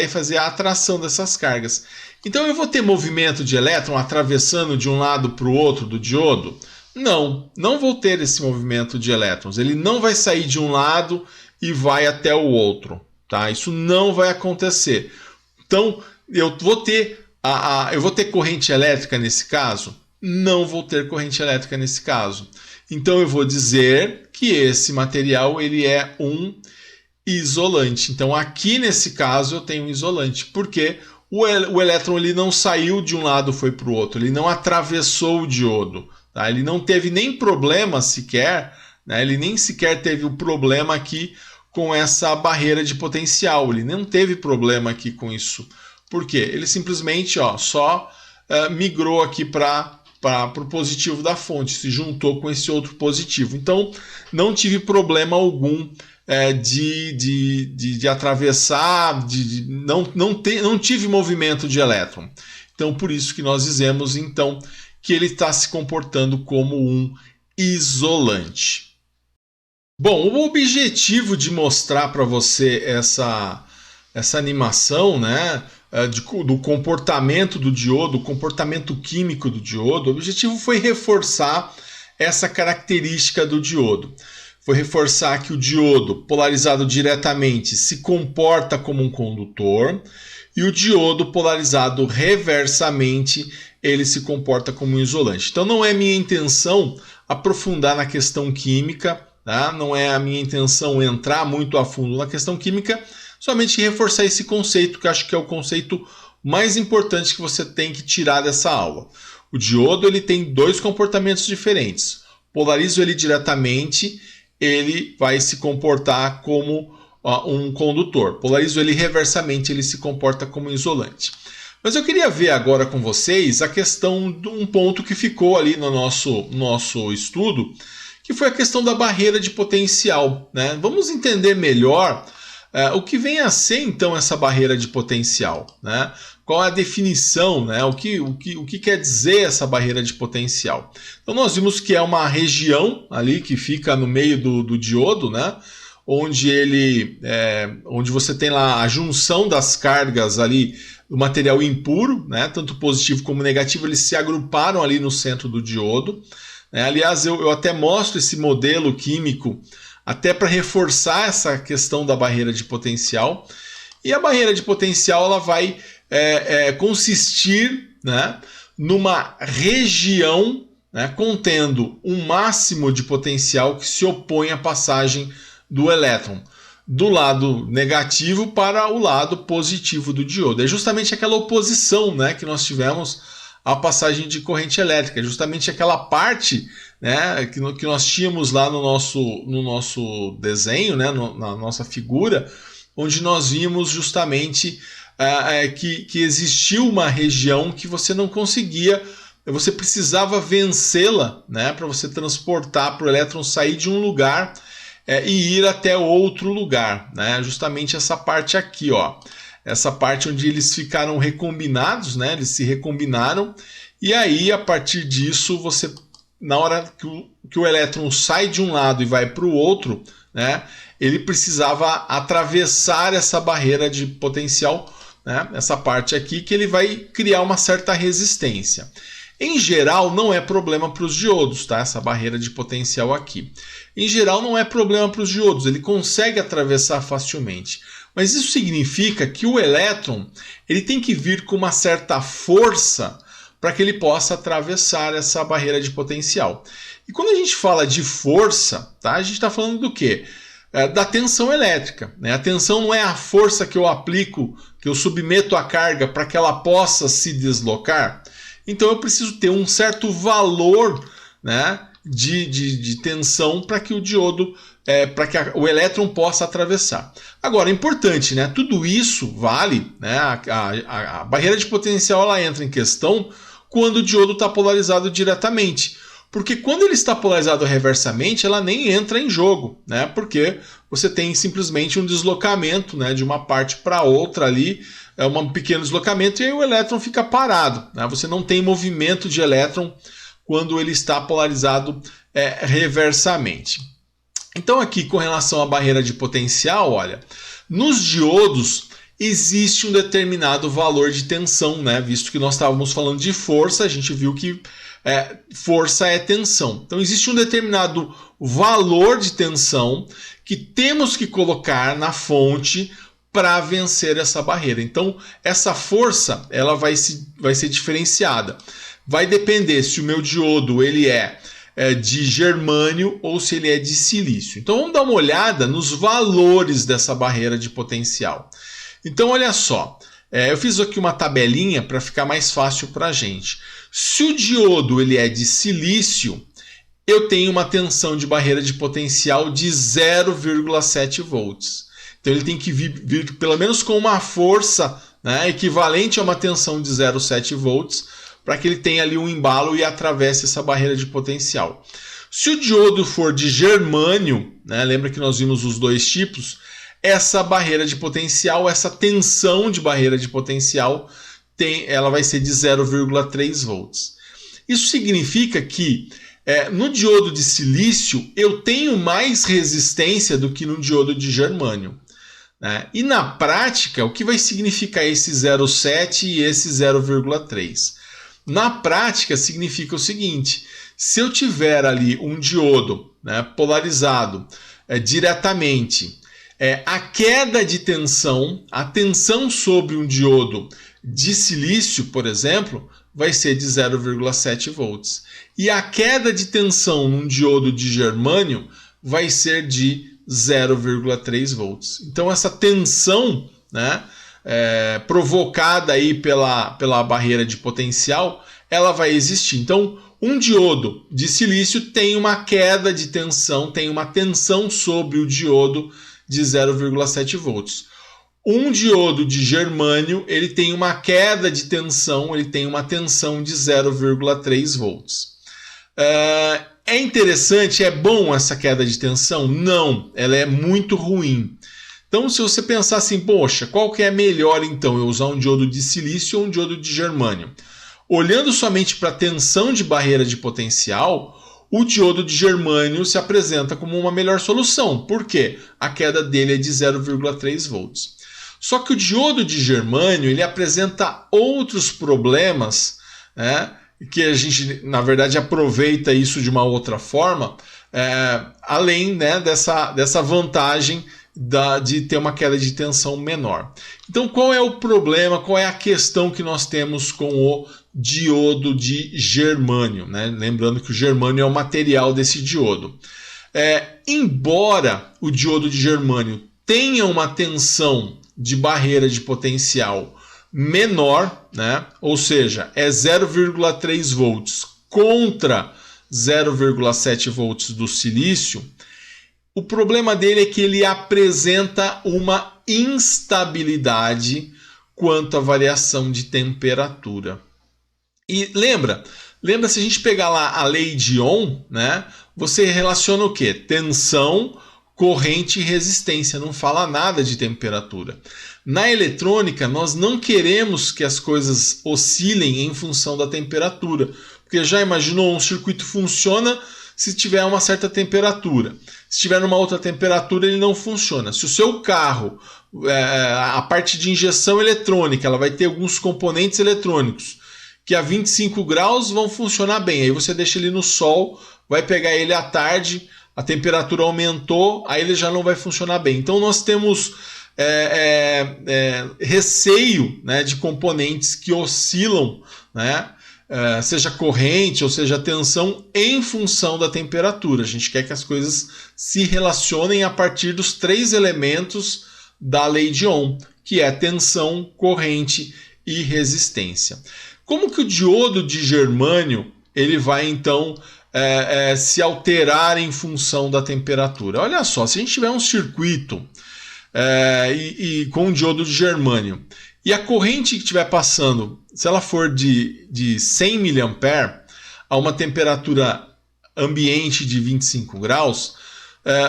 fazer a atração dessas cargas. Então eu vou ter movimento de elétron atravessando de um lado para o outro do diodo? Não vou ter esse movimento de elétrons. Ele não vai sair de um lado e vai até o outro, tá? Isso não vai acontecer. Então eu vou ter corrente elétrica nesse caso? Não vou ter corrente elétrica nesse caso. Então eu vou dizer que esse material ele é um isolante. Então aqui nesse caso eu tenho um isolante, porque o elétron ele não saiu de um lado e foi para o outro, ele não atravessou o diodo, tá? Ele não teve nem problema sequer, né? Ele nem sequer teve o problema aqui com essa barreira de potencial, ele não teve problema aqui com isso. Por quê? Ele simplesmente só migrou aqui para o positivo da fonte, se juntou com esse outro positivo. Então não tive problema algum de atravessar, não tive movimento de elétron. Então, por isso que nós dizemos então que ele está se comportando como um isolante. Bom, o objetivo de mostrar para você essa animação, né, do comportamento do diodo, o comportamento químico do diodo, o objetivo foi reforçar essa característica do diodo. Foi reforçar que o diodo polarizado diretamente se comporta como um condutor e o diodo polarizado reversamente ele se comporta como um isolante. Então não é minha intenção aprofundar na questão química, tá? Não é a minha intenção entrar muito a fundo na questão química, somente reforçar esse conceito, que eu acho que é o conceito mais importante que você tem que tirar dessa aula. O diodo ele tem dois comportamentos diferentes. Polarizo ele diretamente, ele vai se comportar como um condutor. Polarizo ele reversamente, ele se comporta como isolante. Mas eu queria ver agora com vocês a questão de um ponto que ficou ali no nosso estudo, que foi a questão da barreira de potencial, né? Vamos entender melhor o que vem a ser então essa barreira de potencial, né? Qual é a definição, né? O que quer dizer essa barreira de potencial? Então nós vimos que é uma região ali que fica no meio do diodo, né? Onde você tem lá a junção das cargas ali do material impuro, né? Tanto positivo como negativo, eles se agruparam ali no centro do diodo. Aliás, eu até mostro esse modelo químico até para reforçar essa questão da barreira de potencial. E a barreira de potencial ela vai consistir, né, numa região, né, contendo um máximo de potencial que se opõe à passagem do elétron do lado negativo para o lado positivo do diodo. É justamente aquela oposição, né, que nós tivemos à passagem de corrente elétrica, justamente aquela parte, né, que nós tínhamos lá no nosso desenho, né, na nossa figura, onde nós vimos justamente que existiu uma região que você não conseguia, você precisava vencê-la, né, para você transportar, para o elétron sair de um lugar e ir até outro lugar, né? Justamente essa parte aqui, ó, essa parte onde eles ficaram recombinados, né? Eles se recombinaram e aí a partir disso você, na hora que o elétron sai de um lado e vai para o outro, né? Ele precisava atravessar essa barreira de potencial, né? Essa parte aqui que ele vai criar uma certa resistência. Em geral, não é problema para os diodos, tá? Essa barreira de potencial aqui. Em geral, não é problema para os diodos, ele consegue atravessar facilmente. Mas isso significa que o elétron ele tem que vir com uma certa força para que ele possa atravessar essa barreira de potencial. E quando a gente fala de força, tá? A gente está falando do quê? Da tensão elétrica, né? A tensão não é a força que eu aplico, que eu submeto a carga para que ela possa se deslocar. Então eu preciso ter um certo valor, né, de tensão para que o diodo, para que o elétron possa atravessar. Agora, é importante, né, tudo isso vale, né, a barreira de potencial ela entra em questão quando o diodo está polarizado diretamente. Porque quando ele está polarizado reversamente, ela nem entra em jogo, né? Porque você tem simplesmente um deslocamento, né, de uma parte para outra ali, um pequeno deslocamento, e aí o elétron fica parado, né? Você não tem movimento de elétron quando ele está polarizado reversamente. Então aqui com relação à barreira de potencial, olha, nos diodos existe um determinado valor de tensão, né? Visto que nós estávamos falando de força, a gente viu que força é tensão. Então existe um determinado valor de tensão que temos que colocar na fonte para vencer essa barreira. Então essa força ela vai ser diferenciada. Vai depender se o meu diodo ele é de germânio ou se ele é de silício. Então vamos dar uma olhada nos valores dessa barreira de potencial. Então olha só, eu fiz aqui uma tabelinha para ficar mais fácil para a gente. Se o diodo ele é de silício, eu tenho uma tensão de barreira de potencial de 0,7 volts. Então ele tem que vir pelo menos com uma força, né, equivalente a uma tensão de 0,7 volts para que ele tenha ali um embalo e atravesse essa barreira de potencial. Se o diodo for de germânio, né, lembra que nós vimos os dois tipos, essa barreira de potencial, essa tensão de barreira de potencial, ela vai ser de 0,3 volts. Isso significa que no diodo de silício eu tenho mais resistência do que no diodo de germânio, né? E na prática, o que vai significar esse 0,7 e esse 0,3? Na prática, significa o seguinte: se eu tiver ali um diodo, né, polarizado diretamente, a queda de tensão, a tensão sobre um diodo de silício, por exemplo, vai ser de 0,7 volts. E a queda de tensão num diodo de germânio vai ser de 0,3 volts. Então essa tensão, né, provocada aí pela barreira de potencial, ela vai existir. Então um diodo de silício tem uma queda de tensão, tem uma tensão sobre o diodo de 0,7 volts. Um diodo de germânio, ele tem uma queda de tensão, ele tem uma tensão de 0,3 volts. É interessante, é bom essa queda de tensão? Não, ela é muito ruim. Então, se você pensar assim, poxa, qual que é melhor então? Eu usar um diodo de silício ou um diodo de germânio? Olhando somente para a tensão de barreira de potencial, o diodo de germânio se apresenta como uma melhor solução. Por quê? A queda dele é de 0,3 volts. Só que o diodo de germânio ele apresenta outros problemas, né, que a gente, na verdade, aproveita isso de uma outra forma, além, né, dessa vantagem de ter uma queda de tensão menor. Então, qual é o problema, qual é a questão que nós temos com o diodo de germânio, né? Lembrando que o germânio é o material desse diodo. Embora o diodo de germânio tenha uma tensão de barreira de potencial menor, né? Ou seja, é 0,3 volts contra 0,7 volts do silício, o problema dele é que ele apresenta uma instabilidade quanto à variação de temperatura. E lembra se a gente pegar lá a lei de Ohm, né? Você relaciona o quê? Tensão, corrente e resistência, não fala nada de temperatura. Na eletrônica, nós não queremos que as coisas oscilem em função da temperatura, porque já imaginou, um circuito funciona se tiver uma certa temperatura. Se estiver numa outra temperatura, ele não funciona. Se o seu carro, a parte de injeção eletrônica, ela vai ter alguns componentes eletrônicos que a 25 graus vão funcionar bem. Aí você deixa ele no sol, vai pegar ele à tarde, a temperatura aumentou, aí ele já não vai funcionar bem. Então nós temos receio, né, de componentes que oscilam, né, seja corrente ou seja tensão, em função da temperatura. A gente quer que as coisas se relacionem a partir dos 3 elementos da lei de Ohm, que é tensão, corrente e resistência. Como que o diodo de germânio ele vai então se alterar em função da temperatura? Olha só, se a gente tiver um circuito com um diodo de germânio e a corrente que estiver passando, se ela for de 100 mA a uma temperatura ambiente de 25 graus,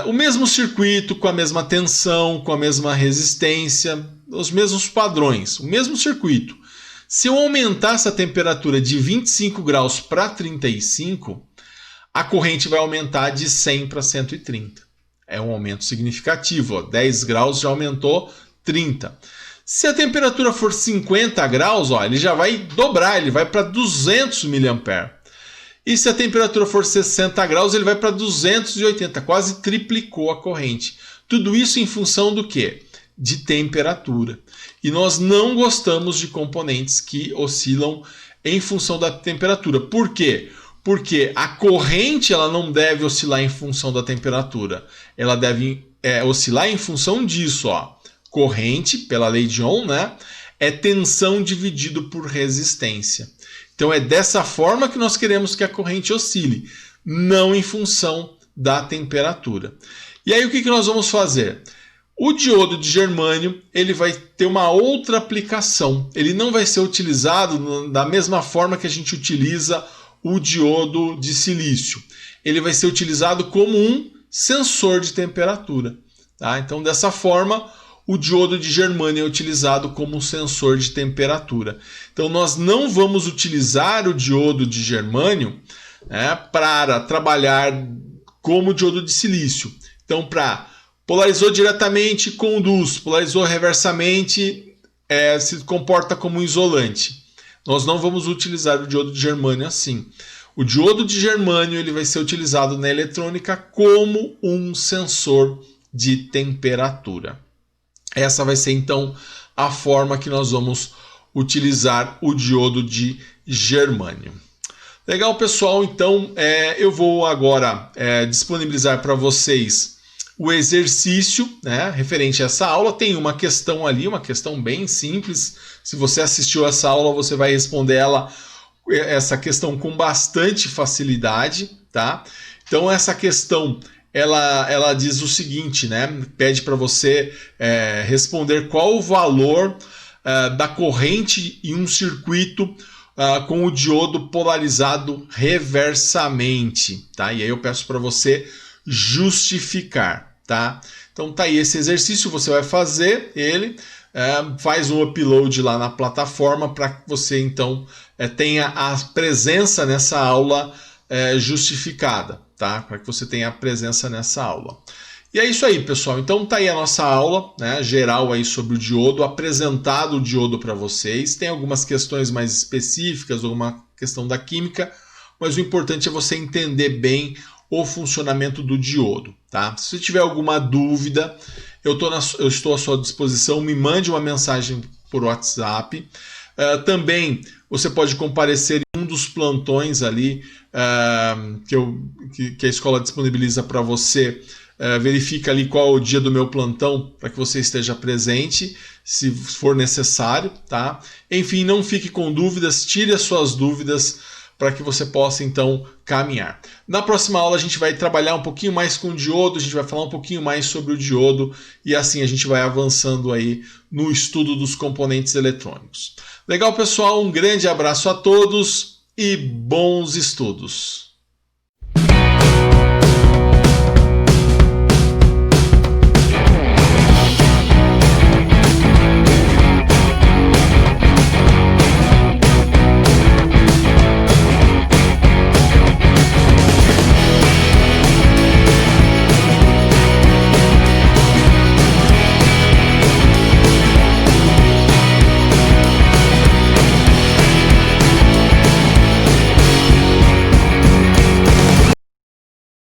o mesmo circuito, com a mesma tensão, com a mesma resistência, os mesmos padrões, o mesmo circuito. Se eu aumentar essa temperatura de 25 graus para 35, a corrente vai aumentar de 100 para 130. É um aumento significativo, ó. 10 graus já aumentou 30. Se a temperatura for 50 graus, ó, ele já vai dobrar, ele vai para 200 mA. E se a temperatura for 60 graus, ele vai para 280, quase triplicou a corrente. Tudo isso em função do quê? De temperatura. E nós não gostamos de componentes que oscilam em função da temperatura. Por quê? Porque a corrente ela não deve oscilar em função da temperatura. Ela deve oscilar em função disso, ó. Corrente, pela lei de Ohm, né, é tensão dividido por resistência. Então é dessa forma que nós queremos que a corrente oscile, não em função da temperatura. E aí o que nós vamos fazer? O diodo de germânio ele vai ter uma outra aplicação. Ele não vai ser utilizado da mesma forma que a gente utiliza o diodo de silício. Ele vai ser utilizado como um sensor de temperatura. Tá? Então, dessa forma, o diodo de germânio é utilizado como um sensor de temperatura. Então, nós não vamos utilizar o diodo de germânio, né, para trabalhar como diodo de silício. Então, para polarizou diretamente, conduz, polarizou reversamente, se comporta como um isolante. Nós não vamos utilizar o diodo de germânio assim. O diodo de germânio ele vai ser utilizado na eletrônica como um sensor de temperatura. Essa vai ser então a forma que nós vamos utilizar o diodo de germânio. Legal, pessoal. Então, eu vou agora disponibilizar para vocês o exercício, né, referente a essa aula. Tem uma questão ali, uma questão bem simples. Se você assistiu essa aula, você vai responder essa questão com bastante facilidade, tá? Então, essa questão ela diz o seguinte, né? Pede para você responder qual o valor da corrente em um circuito com o diodo polarizado reversamente, tá? E aí eu peço para você justificar, tá? Então tá aí esse exercício, você vai fazer ele, faz um upload lá na plataforma para que você então tenha a presença nessa aula justificada, tá? Para que você tenha a presença nessa aula. E é isso aí, pessoal. Então tá aí a nossa aula, né, geral aí sobre o diodo, apresentado o diodo para vocês. Tem algumas questões mais específicas, alguma questão da química, mas o importante é você entender bem o funcionamento do diodo, tá? Se você tiver alguma dúvida, eu estou à sua disposição. Me mande uma mensagem por WhatsApp. Também você pode comparecer em um dos plantões ali que a escola disponibiliza para você. Verifica ali qual é o dia do meu plantão para que você esteja presente, se for necessário, tá? Enfim, não fique com dúvidas, tire as suas dúvidas para que você possa então caminhar. Na próxima aula a gente vai trabalhar um pouquinho mais com o diodo, a gente vai falar um pouquinho mais sobre o diodo e assim a gente vai avançando aí no estudo dos componentes eletrônicos. Legal, pessoal? Um grande abraço a todos e bons estudos!